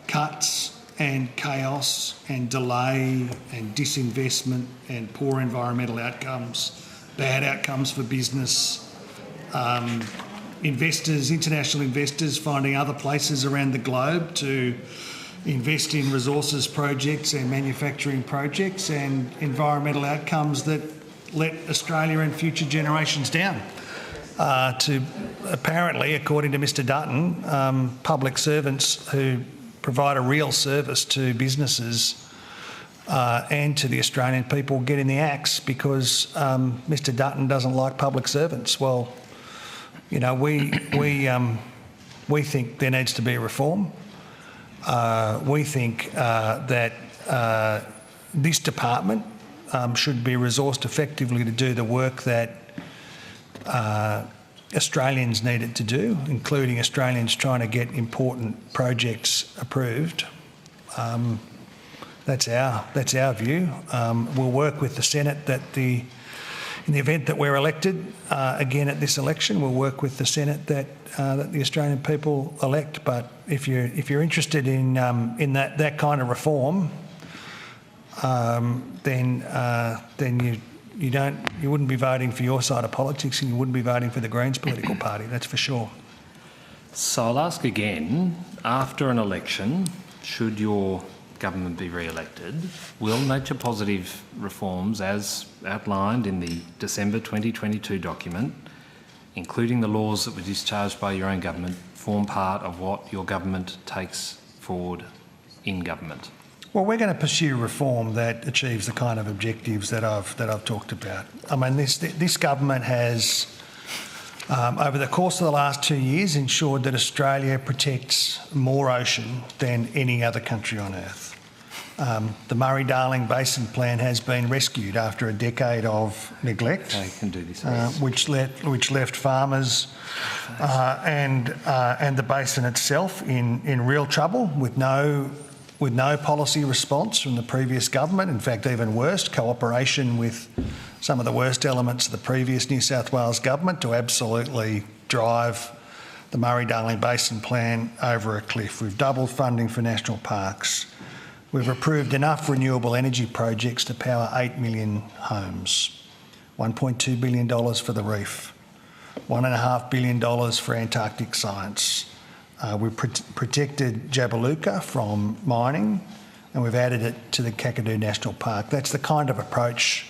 cuts and chaos and delay and disinvestment and poor environmental outcomes, bad outcomes for business, investors, international investors finding other places around the globe to invest in resources projects and manufacturing projects, and environmental outcomes that let Australia and future generations down. To apparently, according to Mr Dutton, public servants who provide a real service to businesses and to the Australian people get in the axe because Mr Dutton doesn't like public servants. Well, we think there needs to be a reform. We think that this department should be resourced effectively to do the work that Australians needed to do, including Australians trying to get important projects approved. That's our view. We'll work with the Senate in the event that we're elected again at this election. We'll work with the Senate that the Australian people elect. But if you're interested in that kind of reform, then you wouldn't be voting for your side of politics, and you wouldn't be voting for the Greens political party. That's for sure. So I'll ask again: after an election, should your government be re-elected, will nature positive reforms as outlined in the December 2022 document, including the laws that were discharged by your own government, form part of what your government takes forward in government? Well, we're going to pursue reform that achieves the kind of objectives that I've talked about. I mean, this government has, over the course of the last 2 years, ensured that Australia protects more ocean than any other country on earth. The Murray-Darling Basin Plan has been rescued after a decade of neglect, which left farmers and the basin itself in real trouble with no policy response from the previous government. In fact, even worse, cooperation with some of the worst elements of the previous New South Wales government to absolutely drive the Murray-Darling Basin Plan over a cliff. We've doubled funding for national parks. We've approved enough renewable energy projects to power 8 million homes, $1.2 billion for the reef, $1.5 billion for Antarctic science. We've protected Jabiluka from mining, and we've added it to the Kakadu National Park. That's the kind of approach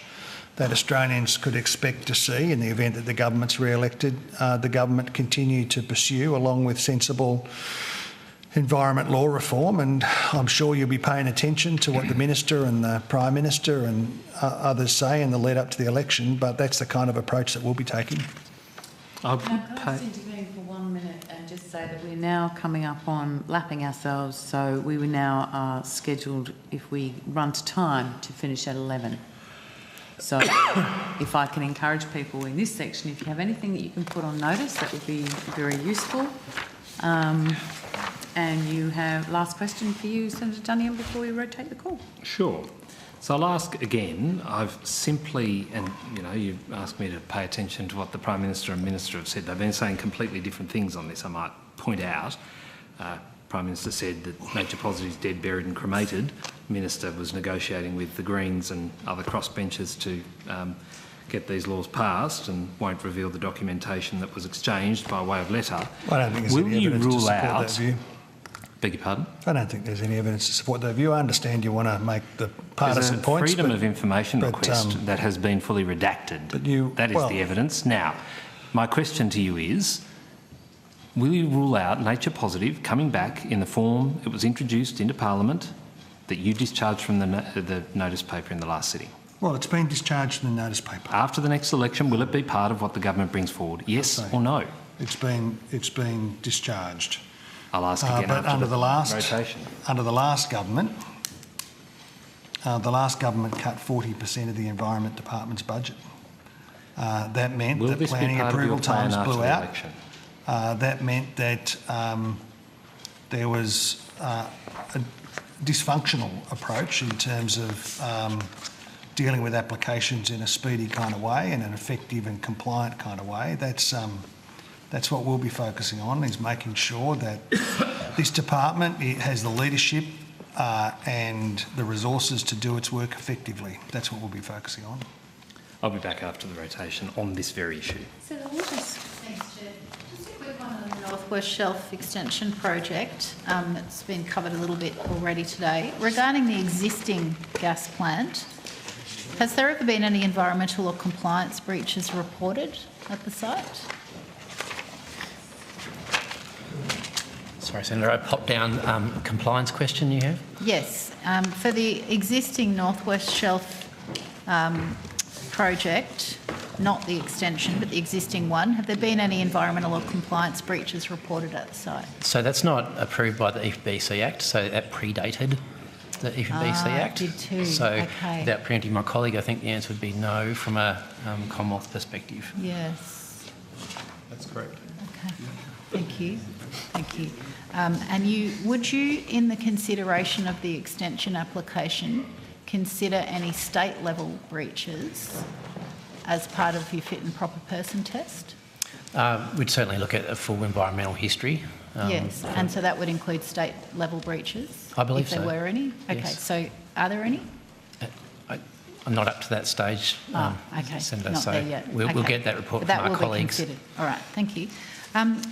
that Australians could expect to see in the event that the government's re-elected. The government continue to pursue, along with sensible environment law reform, and I'm sure you'll be paying attention to what the Minister and the Prime Minister and others say in the lead up to the election, but that's the kind of approach that we'll be taking. Can I just intervene for 1 minute and just say that we're now coming up on lapping ourselves, so we now are scheduled, if we run to time, to finish at 11. So if I can encourage people in this section, if you have anything that you can put on notice, that would be very useful. And you have last question for you, Senator Duniam, before we rotate the call. Sure. So I'll ask again. I've simply, and you've asked me to pay attention to what the Prime Minister and Minister have said. They've been saying completely different things on this, I might point out. Prime Minister said that nature positive is dead, buried and cremated. Minister was negotiating with the Greens and other crossbenchers to get these laws passed and won't reveal the documentation that was exchanged by way of letter. I don't think there's any evidence to support that view. Beg your pardon? I don't think there's any evidence to support that view. I understand you want to make the partisan there's a points. Freedom of information request that has been fully redacted. That is the evidence. Now, my question to you is, will you rule out nature positive coming back in the form it was introduced into Parliament that you discharged from the notice paper in the last sitting? Well, it's been discharged in the notice paper. After the next election, will it be part of what the government brings forward? Yes or no? It's been discharged. I'll ask again but after the last rotation. Under the last government cut 40% of the Environment Department's budget. That meant that planning approval times blew out. That meant that there was a dysfunctional approach in terms of dealing with applications in a speedy kind of way and an effective and compliant kind of way. That's what we'll be focusing on, is making sure that this department has the leadership and the resources to do its work effectively. That's what we'll be focusing on. I'll be back after the rotation on this very issue. So thanks, Chair. Just a quick one on the North West Shelf Extension project that's been covered a little bit already today. Regarding the existing gas plant, has there ever been any environmental or compliance breaches reported at the site? Sorry, Senator, I popped down compliance question you have? Yes. For the existing North West Shelf project, not the extension, but the existing one, have there been any environmental or compliance breaches reported at the site? So that's not approved by the EFBC Act, so that predated the EFBC Act. It did too. So without preempting my colleague, I think the answer would be no from a Commonwealth perspective. Yes. That's correct. Okay, thank you. Thank you. And would you, in the consideration of the extension application, consider any state-level breaches as part of your fit and proper person test? We'd certainly look at a full environmental history. Yes, and so that would include state-level breaches? I believe so. If there were any? Okay, Yes. so are there any? I'm not up to that stage, Okay, Senator, not so there yet. we'll Okay. get that report But that from our will colleagues. be considered. All right, thank you.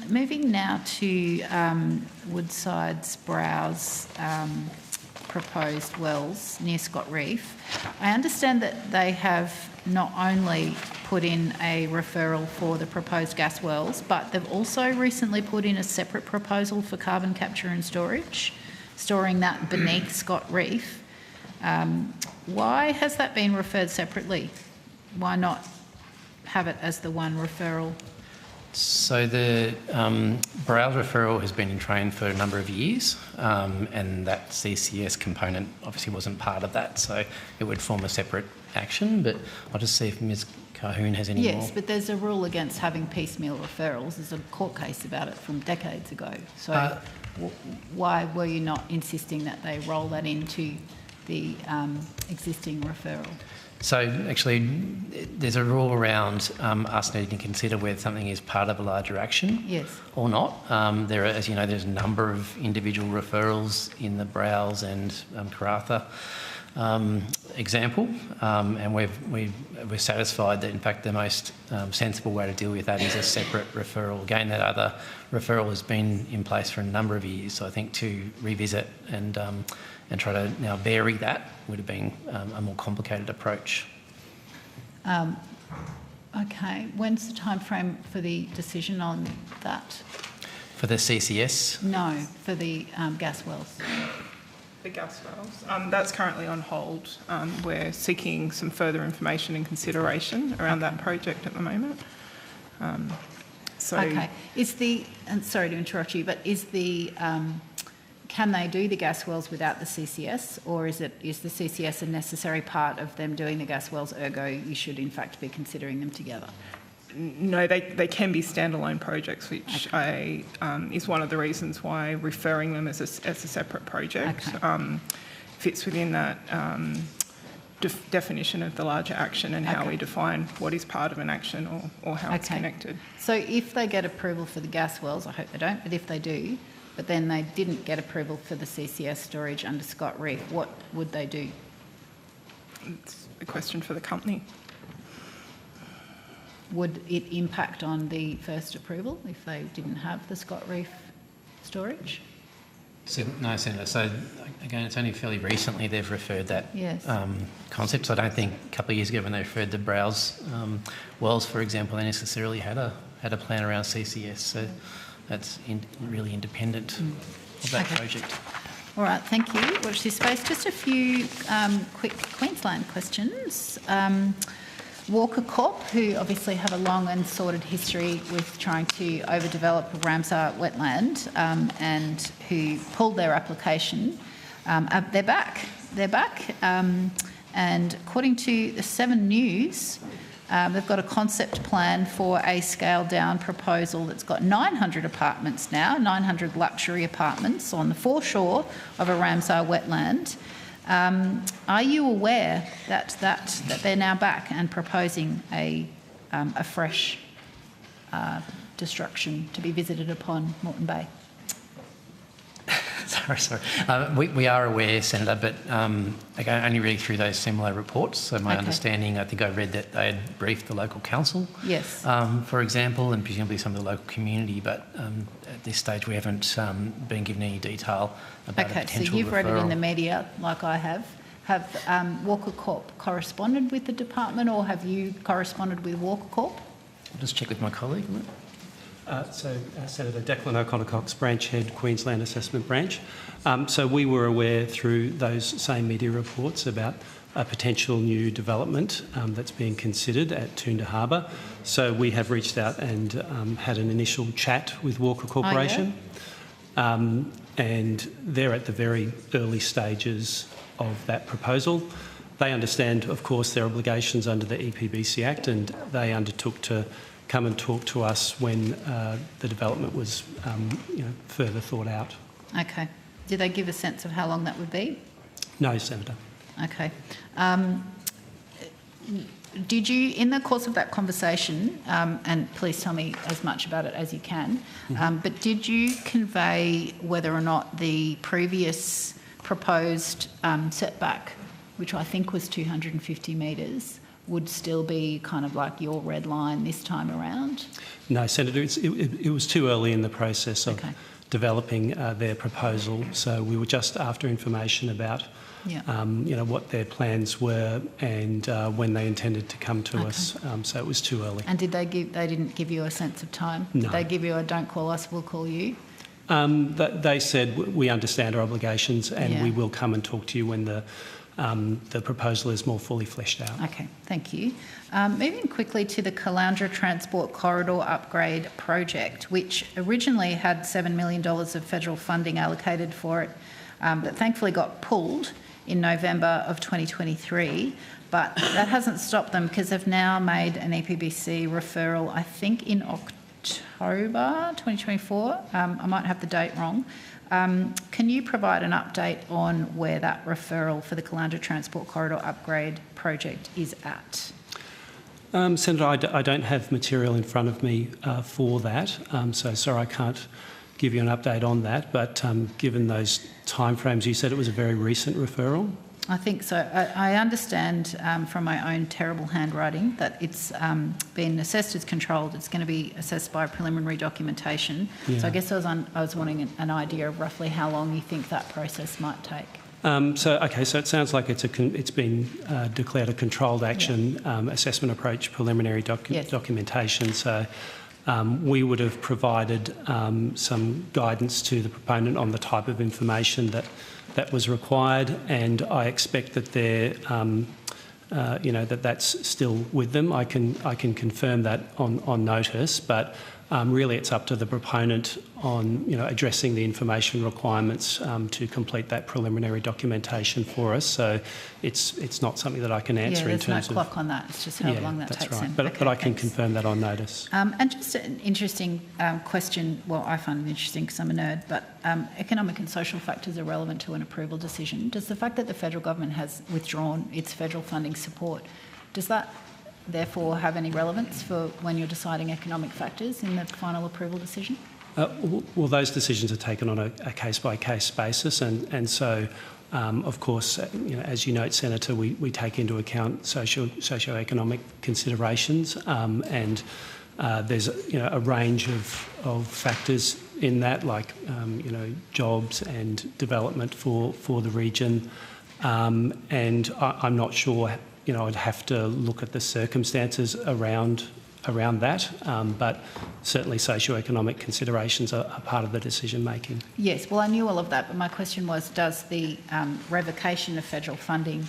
Moving now to Woodside's Browse proposed wells near Scott Reef. I understand that they have not only put in a referral for the proposed gas wells, but they've also recently put in a separate proposal for carbon capture and storage, storing that beneath Scott Reef. Why has that been referred separately? Why not have it as the one referral? So the Browse referral has been in train for a number of years, and that CCS component obviously wasn't part of that, so it would form a separate action. But I'll just see if Ms Calhoun has any more. Yes, but there's a rule against having piecemeal referrals. There's a court case about it from decades ago. So why were you not insisting that they roll that into the existing referral? So actually, there's a rule around us needing to consider whether something is part of a larger action or not. There are, as you know, there's a number of individual referrals in the Browse and Karratha example, and we're satisfied that in fact the most sensible way to deal with that is a separate referral. Again, that other referral has been in place for a number of years, so I think to revisit and try to now vary that would have been a more complicated approach. Okay, when's the time frame for the decision on that? For the CCS? No, for the gas wells. The gas wells. That's currently on hold. We're seeking some further information and consideration around that project at the moment. Okay. And sorry to interrupt you, but can they do the gas wells without the CCS, or is the CCS a necessary part of them doing the gas wells, ergo you should in fact be considering them together? No, they can be standalone projects, which is one of the reasons why referring them as a separate project fits within that definition of the larger action and how we define what is part of an action or how it's connected. So if they get approval for the gas wells, I hope they don't, but if they do, but then they didn't get approval for the CCS storage under Scott Reef, what would they do? It's a question for the company. Would it impact on the first approval if they didn't have the Scott Reef storage? No, Senator. So again, it's only fairly recently they've referred that concept. So I don't think a couple of years ago when they referred the Browse wells, for example, they necessarily had a plan around CCS. So that's really independent of that project. All right, thank you. Watch this space. Just a few quick Queensland questions. Walker Corp, who obviously have a long and sordid history with trying to overdevelop a Ramsar wetland and who pulled their application, they're back. They're back. And according to the 7 News, they've got a concept plan for a scaled-down proposal that's got 900 apartments now, 900 luxury apartments on the foreshore of a Ramsar wetland. Are you aware that they're now back and proposing a fresh destruction to be visited upon Moreton Bay? Sorry. We are aware, Senator, but again, only really through those similar reports. So my understanding, I think I read that they had briefed the local council, for example, and presumably some of the local community, but at this stage we haven't been given any detail about a potential so you've referral. read it in the media like I have. Have Walker Corp corresponded with the department, or have you corresponded with Walker Corp? I'll just check with my colleague. Senator Declan O'Connor-Cox, Branch Head, Queensland Assessment Branch. So we were aware through those same media reports about a potential new development that's being considered at Toondah Harbour. So we have reached out and had an initial chat with Walker Corporation. And they're at the very early stages of that proposal. They understand, of course, their obligations under the EPBC Act, and they undertook to come and talk to us when the development was further thought out. Okay. Did they give a sense of how long that would be? No, Senator. Okay. Did you, in the course of that conversation, and please tell me as much about it as you can, but did you convey whether or not the previous proposed setback, which I think was 250 metres, would still be kind of like your red line this time around? No, Senator, it was too early in the process of developing their proposal, so we were just after information about what their plans were and when they intended to come to us. So it was too early. And did they didn't give you a sense of time? No. Did they give you a don't call us, we'll call you? They said we understand our obligations and we will come and talk to you when the proposal is more fully fleshed out. Okay, thank you. Moving quickly to the Caloundra Transport Corridor Upgrade Project, which originally had $7 million of federal funding allocated for it, but thankfully got pulled in November of 2023. But that hasn't stopped them because they've now made an EPBC referral, I think in October 2024. I might have the date wrong. Can you provide an update on where that referral for the Caloundra Transport Corridor Upgrade Project is at? Senator, I don't have material in front of me for that, so sorry I can't give you an update on that, but given those timeframes, you said it was a very recent referral? I think so. I understand from my own terrible handwriting that it's been assessed as controlled. It's going to be assessed by preliminary documentation. Yeah. So I guess I was wanting an idea of roughly how long you think that process might take. So it sounds like it's been declared a controlled action assessment approach preliminary documentation. So we would have provided some guidance to the proponent on the type of information that was required, and I expect that they're, that's still with them. I can confirm that on notice, but really it's up to the proponent on addressing the information requirements to complete that preliminary documentation for us. So it's not something that I can answer in terms of. There's no clock on that. It's just how long that takes. Right. But I can confirm that on notice. And just an interesting question. Well, I find it interesting because I'm a nerd. But economic and social factors are relevant to an approval decision. Does the fact that the federal government has withdrawn its federal funding support, does that therefore have any relevance for when you're deciding economic factors in the final approval decision? Well, those decisions are taken on a case-by-case basis, and so, of course, as you note, Senator, we take into account socio-economic considerations, and there's a range of factors in that, like jobs and development for the region, and I'm not sure. I'd have to look at the circumstances around that, but certainly socio-economic considerations are part of the decision making. Yes, well, I knew all of that, but my question was, does the revocation of federal funding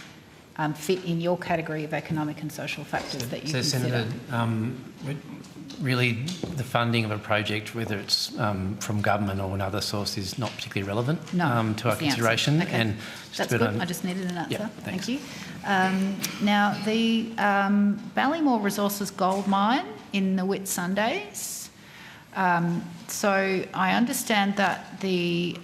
fit in your category of economic and social factors that you consider? Senator, really the funding of a project, whether it's from government or another source, is not particularly relevant to our consideration. Okay. And that's good. I just needed an answer. Yeah, thank you. Now, the Ballymore Resources Gold Mine in the Whitsundays. So I understand that you've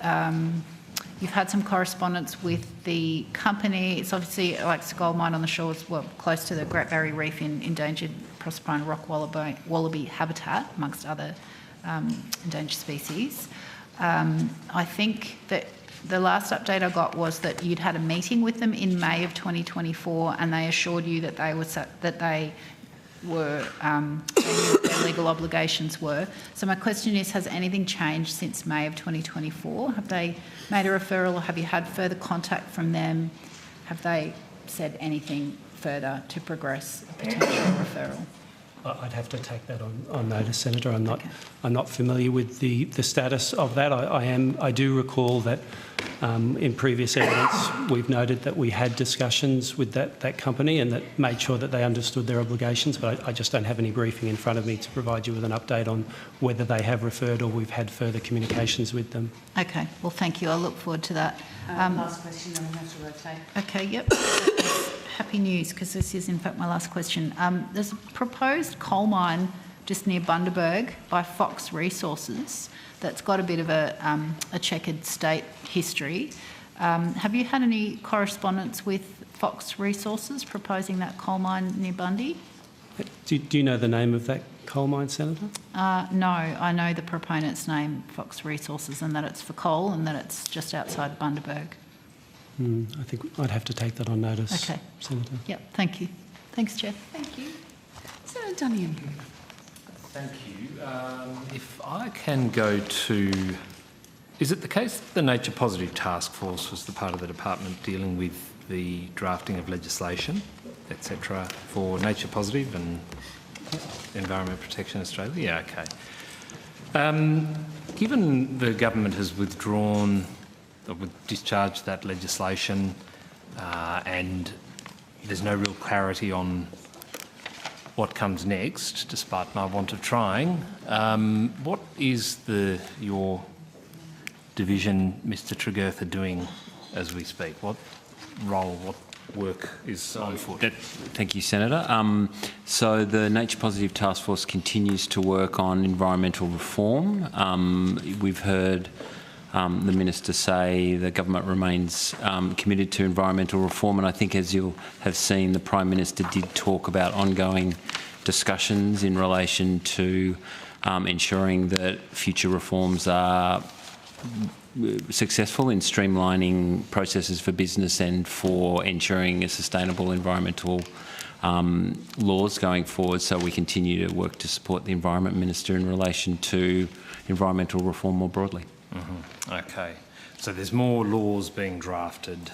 had some correspondence with the company. It's obviously like a gold mine on the shores, close to the Great Barrier Reef in endangered Proserpine rock wallaby habitat, amongst other endangered species. I think that the last update I got was that you'd had a meeting with them in May of 2024, and they assured you that they were their legal obligations were. So my question is, has anything changed since May of 2024? Have they made a referral, or have you had further contact from them? Have they said anything further to progress a potential referral? I'd have to take that on notice, Senator. I'm not familiar with the status of that. I do recall that in previous evidence we've noted that we had discussions with that company and that made sure that they understood their obligations, but I just don't have any briefing in front of me to provide you with an update on whether they have referred or we've had further communications with them. Okay, well, thank you. I look forward to that. Last question, then we'll have to rotate. Okay, yep. Happy news, because this is in fact my last question. There's a proposed coal mine just near Bundaberg by Fox Resources that's got a bit of a checkered state history. Have you had any correspondence with Fox Resources proposing that coal mine near Bundy? Do you know the name of that coal mine, Senator? No, I know the proponent's name, Fox Resources, and that it's for coal and that it's just outside Bundaberg. I think I'd have to take that on notice, Okay. Senator. Yep, thank you. Thanks, Chair. Thank you. Senator Dunning. Thank you. If I can go to... Is it the case that the Nature Positive Task Force was the part of the department dealing with the drafting of legislation, etc., for Nature Positive and Environment Protection Australia? Yeah, okay. Given the government has withdrawn or discharged that legislation and there's no real clarity on what comes next, despite my want of trying, what is your division, Mr Tregurtha, doing as we speak? What role, what work is on foot? Thank you, Senator. So the Nature Positive Task Force continues to work on environmental reform. We've heard the Minister say the government remains committed to environmental reform, and I think, as you'll have seen, the Prime Minister did talk about ongoing discussions in relation to ensuring that future reforms are successful in streamlining processes for business and for ensuring a sustainable environmental laws going forward. So we continue to work to support the Environment Minister in relation to environmental reform more broadly. Okay. So there's more laws being drafted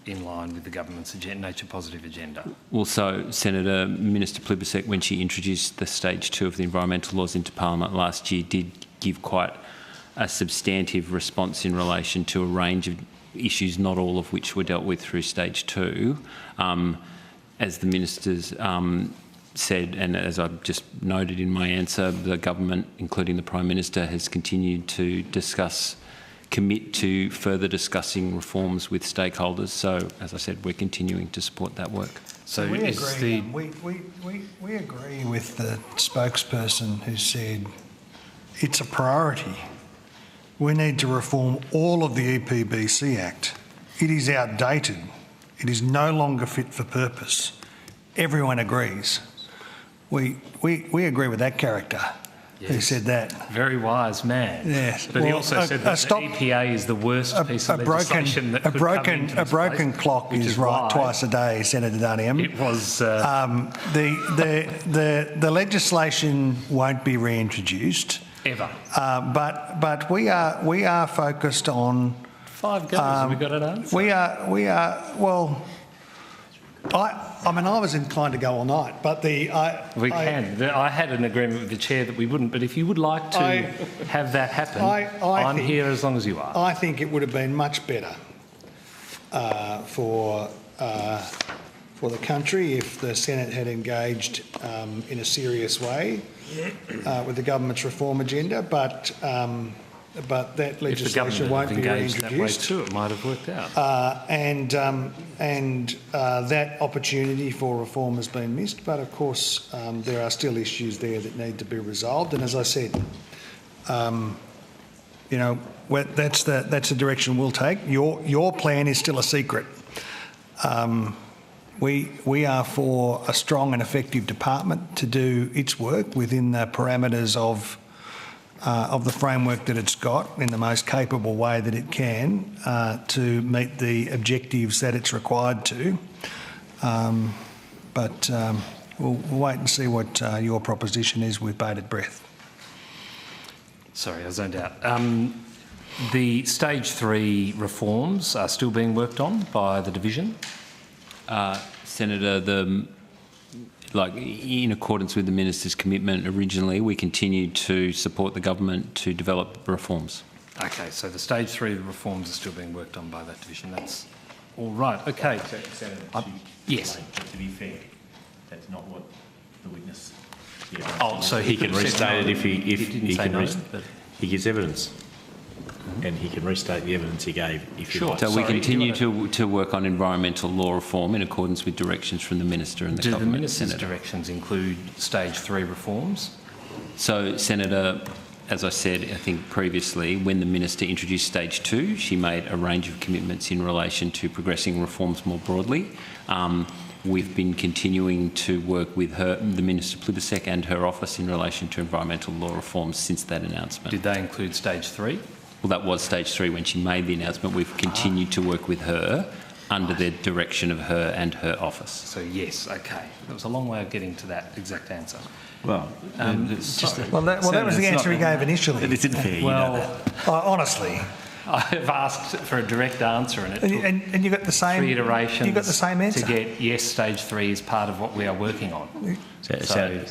in line with the government's nature positive agenda? Well, so Senator Minister Plibersek, when she introduced the stage 2 of the environmental laws into Parliament last year, did give quite a substantive response in relation to a range of issues, not all of which were dealt with through stage 2. As the ministers said, and as I've just noted in my answer, the government, including the Prime Minister, has continued to commit to further discussing reforms with stakeholders. So, as I said, we're continuing to support that work. So we agree. We agree with the spokesperson who said it's a priority. We need to reform all of the EPBC Act. It is outdated. It is no longer fit for purpose. Everyone agrees. We agree with that character. Yes. Who said that. Very wise man. Yes. But he also said that the EPA is the worst piece of legislation that could come into a broken place, clock is right twice a day, Senator Dunham. It was... the legislation won't be reintroduced. Ever. But we are focused on... 5 goes, have we got an answer? We are, well... I mean, I was inclined to go all night, but I had an agreement with the chair that we wouldn't, but if you would like to have that happen, I'm here as long as you are. I think it would have been much better for the country if the Senate had engaged in a serious way with the government's reform agenda, but that legislation won't be reintroduced. That way too, it might have worked out. That opportunity for reform has been missed. But of course, there are still issues there that need to be resolved. And as I said, you know, that's the direction we'll take. Your plan is still a secret. We are for a strong and effective department to do its work within the parameters of the framework that it's got in the most capable way that it can to meet the objectives that it's required to. But we'll wait and see what your proposition is with bated breath. Sorry, I zoned out. The stage 3 reforms are still being worked on by the division? Senator, in accordance with the Minister's commitment originally, we continue to support the government to develop reforms. Okay, so the stage 3 reforms are still being worked on by that division. That's all right. Okay. Senator, yes. To be fair, that's not what the witness... So he can restate it if he can no, he gives evidence. And he can restate the evidence he gave if you like. So we continue to work on environmental law reform in accordance with directions from the Minister and the government. Do the Minister's directions include stage 3 reforms? So, Senator, as I said, I think previously, when the Minister introduced Stage 2, she made a range of commitments in relation to progressing reforms more broadly. We've been continuing to work with her, the Minister Plibersek and her office in relation to environmental law reforms since that announcement. Did they include Stage 3? Well, that was Stage 3 when she made the announcement. We've continued to work with her under the direction of her and her office. So yes, okay. That was a long way of getting to that exact answer. Well, that was the answer he gave initially. It isn't fair, you know that. Honestly. I've asked for a direct answer and it took and you got the same 3 iterations. You got the same answer to get yes. Stage 3 is part of what we are working on. Senator,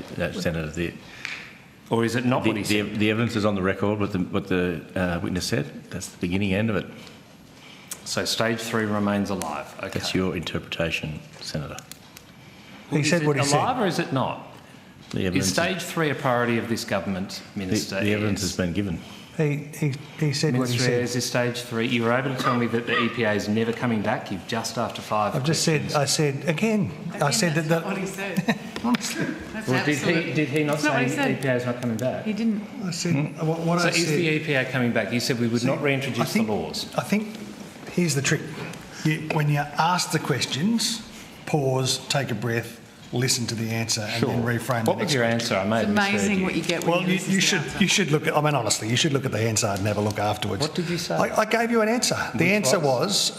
or is it not what he said? The evidence is on the record. What the witness said. That's the beginning end of it. So Stage 3 remains alive. Okay. That's your interpretation, Senator. He said what he said. Alive or is it not? Is Stage 3 a priority of this government, Minister? The evidence has been given. He said what he said. Is this Stage 3? You were able to tell me that the EPA is never coming back. You've just after 5. I've just said. I said again. I said that. That's what he said. Honestly. Well, did he not say the EPA is not coming back? He didn't. I said what so I said. So is the EPA coming back? You said we would not reintroduce the laws. I think here's the trick. When you ask the questions, pause, take a breath, listen to the answer, and then reframe. What was your answer? I made It's amazing what you get. When you should look at. I mean, honestly, you should look at the answer and have a look afterwards. What did you say? I gave you an answer. The answer was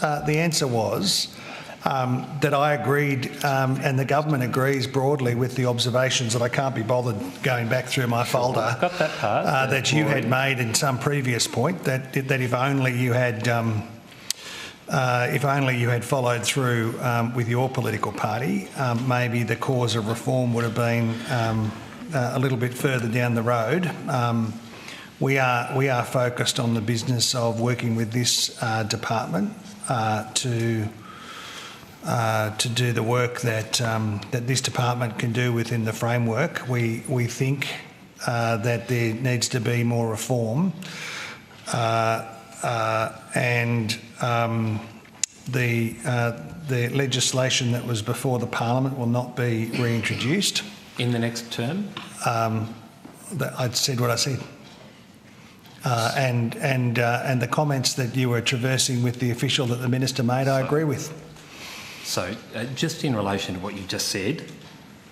that I agreed, and the government agrees broadly with the observations that I can't be bothered going back through my folder. I've got that part. That you had made in some previous point. That if only you had. If only you had followed through with your political party, maybe the cause of reform would have been a little bit further down the road. We are focused on the business of working with this department to do the work that that this department can do within the framework. We think that there needs to be more reform. The legislation that was before the Parliament will not be reintroduced. In the next term? I said what I said. And the comments that you were traversing with the official that the Minister made, I agree with. So, just in relation to what you just said,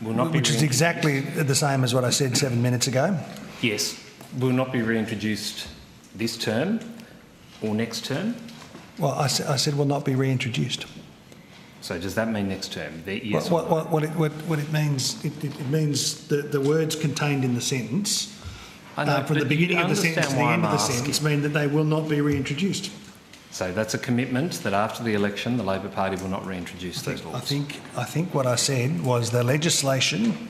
will not be which is exactly the same as what I said 7 minutes ago. Yes, will not be reintroduced this term or next term? Well, I said will not be reintroduced. So does that mean next term? Yes. What it means? It means the words contained in the sentence from the beginning of the sentence to the end of the sentence mean that they will not be reintroduced. So that's a commitment that after the election, the Labor Party will not reintroduce those laws. I think what I said was the legislation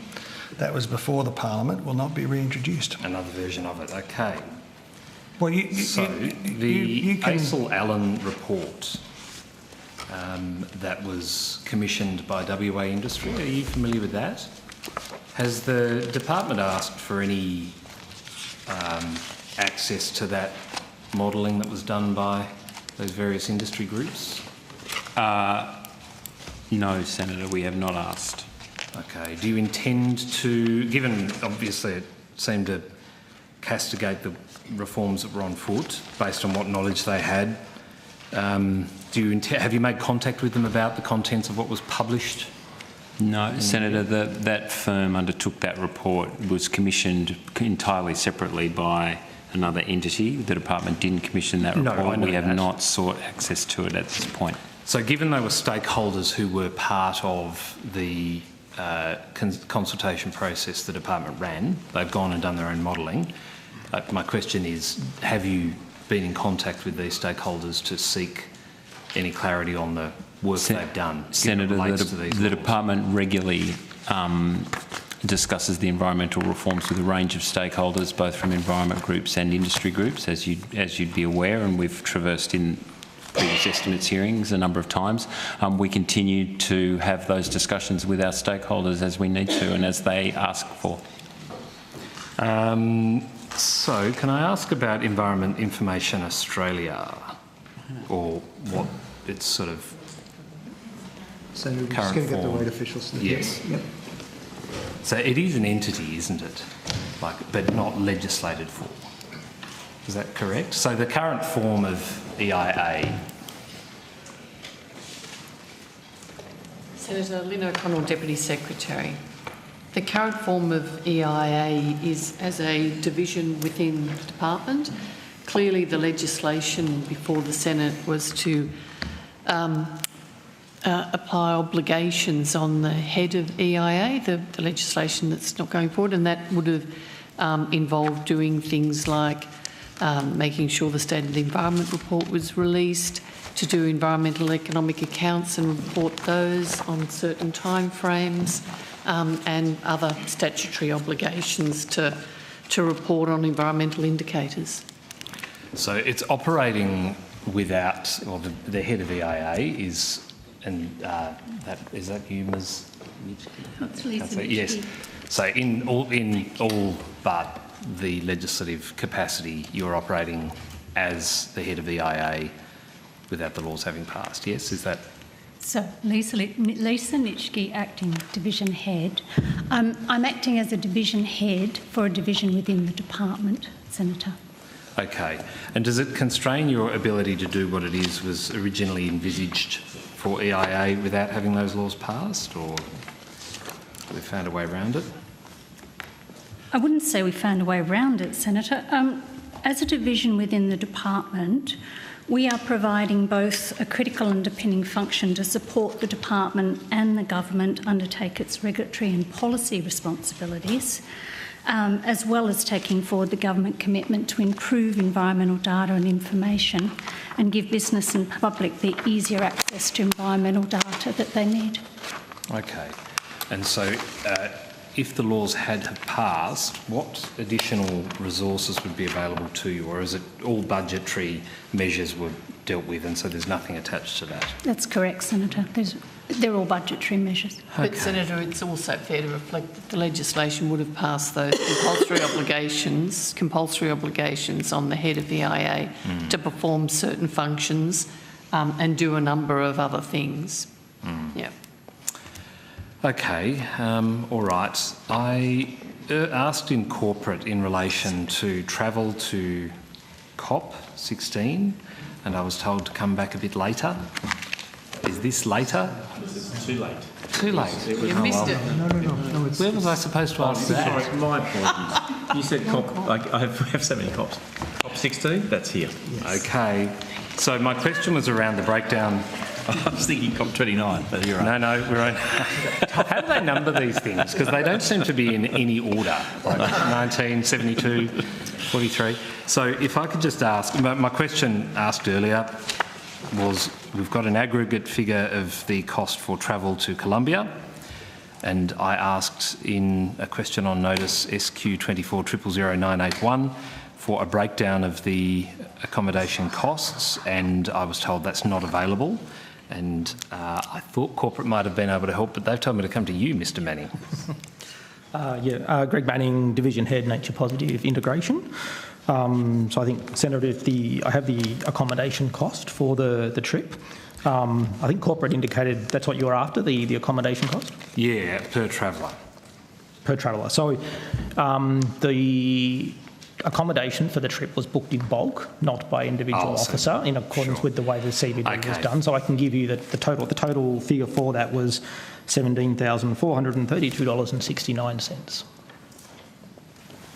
that was before the Parliament will not be reintroduced. Another version of it. Okay. Well, the Acel-Allen report that was commissioned by WA Industry, are you familiar with that? Has the department asked for any access to that modelling that was done by those various industry groups? No, Senator, we have not asked. Okay. Do you intend to, given obviously it seemed to castigate the reforms that were on foot based on what knowledge they had, have you made contact with them about the contents of what was published? No, Senator, that firm undertook that report, was commissioned entirely separately by another entity. The department didn't commission that report. No, I know we have that. not sought access to it at this point. So given they were stakeholders who were part of the consultation process the department ran, they've gone and done their own modelling. My question is, have you been in contact with these stakeholders to seek any clarity on the work they've done? Senator, the department regularly discusses the environmental reforms with a range of stakeholders, both from environment groups and industry groups, as you'd be aware, and we've traversed in previous estimates hearings a number of times. We continue to have those discussions with our stakeholders as we need to and as they ask for. So, can I ask about Environment Information Australia, or what its sort of Senator, we're current just going to get the form? right officials. Yes. Yep. So it is an entity, isn't it? but not legislated for. Is that correct? So the current form of EIA. Senator Lynn O'Connell, Deputy Secretary. The current form of EIA is as a division within the department. Clearly the legislation before the Senate was to apply obligations on the head of EIA, the legislation that's not going forward, and that would have involved doing things like making sure the State of the Environment report was released, to do environmental economic accounts and report those on certain timeframes, and other statutory obligations to report on environmental indicators. So it's operating without, well, the head of EIA is, and is that you, Ms. Yes. So in all but the legislative capacity, you're operating as the head of EIA without the laws having passed. Yes, is that? So, Lisa Nitschke, Acting Division Head. I'm acting as a division head for a division within the department, Senator. Okay. And does it constrain your ability to do what it was originally envisaged for EIA without having those laws passed, or have we found a way around it? I wouldn't say we found a way around it, Senator. As a division within the department, we are providing both a critical underpinning function to support the department and the government undertake its regulatory and policy responsibilities, as well as taking forward the government commitment to improve environmental data and information and give business and public the easier access to environmental data that they need. Okay. And so if the laws had passed, what additional resources would be available to you, or is it all budgetary measures were dealt with and so there's nothing attached to that? That's correct, Senator. They're all budgetary measures. Okay. But, Senator, it's also fair to reflect that the legislation would have passed those compulsory obligations on the head of the EIA to perform certain functions and do a number of other things. Yeah. Okay, all right. I asked in corporate in relation to travel to COP16 and I was told to come back a bit later. Is this later? Too late. Too late? You missed it. No. Where was I supposed to ask that? Sorry, my apologies. You said COP. I have so many COPs. COP16, that's here. Yes. Okay. So my question was around the breakdown. I was thinking COP29, but you're right. No, we're on. How do they number these things? Because they don't seem to be in any order, like 19, 72, 43. So if I could just ask, my question asked earlier was, we've got an aggregate figure of the cost for travel to Colombia, and I asked in a question on notice SQ 24000981 for a breakdown of the accommodation costs, and I was told that's not available. And I thought corporate might have been able to help, but they've told me to come to you, Mr. Manning. Greg Manning, Division Head, Nature Positive Integration. So I think, Senator, I have the accommodation cost for the trip. I think corporate indicated that's what you're after, the accommodation cost? Yeah, per traveller. Per traveller. So the accommodation for the trip was booked in bulk, not by individual officer, in accordance with the way the CBD was done. So I can give you the total. The total figure for that was $17,432.69.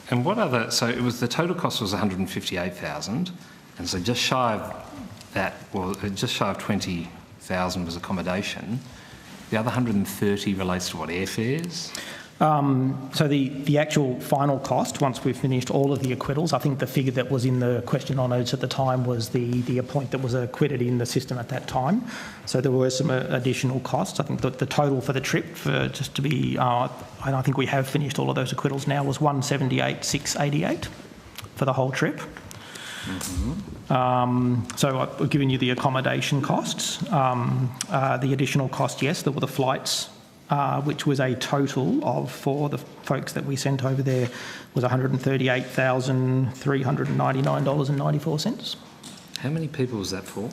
And what other? So it was the total cost was $158,000, and so just shy of that, well, just shy of $20,000 was accommodation. The other 130 relates to what, airfares? So the actual final cost, once we've finished all of the acquittals, I think the figure that was in the question on notes at the time was the point that was acquitted in the system at that time. So there were some additional costs. I think that the total for the trip, just to be, and I think we have finished all of those acquittals now, was $178,688 for the whole trip. So I've given you the accommodation costs. The additional cost, yes, there were the flights, which was a total of, for the folks that we sent over there, was $138,399.94. How many people was that for?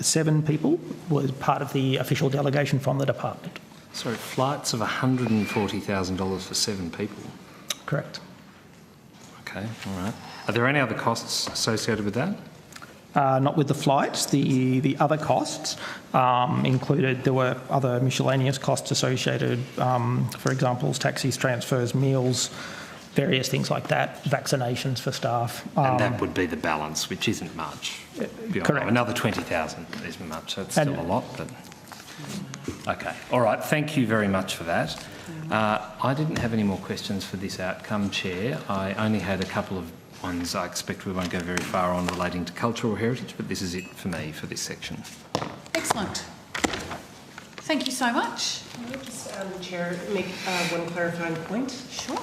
7 people was part of the official delegation from the department. Sorry, flights of $140,000 for 7 people? Correct. Okay, all right. Are there any other costs associated with that? Not with the flights. The other costs included, there were other miscellaneous costs associated, for example, taxis, transfers, meals, various things like that, vaccinations for staff. And that would be the balance, which isn't much. Correct. Another 20,000 isn't much, so it's still a lot, but... Okay, all right, thank you very much for that. I didn't have any more questions for this outcome, Chair. I only had a couple of ones I expect we won't go very far on relating to cultural heritage, but this is it for me for this section. Excellent. Thank you so much. Can I just, Chair, make one clarifying point? Sure.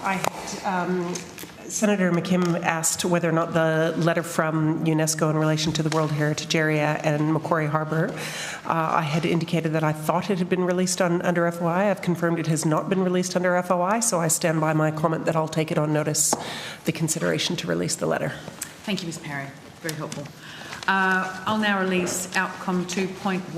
Senator McKim asked whether or not the letter from UNESCO in relation to the World Heritage Area and Macquarie Harbour, I had indicated that I thought it had been released under FOI. I've confirmed it has not been released under FOI, so I stand by my comment that I'll take it on notice, the consideration to release the letter. Thank you, Ms Parry. Very helpful. I'll now release outcome 2.1.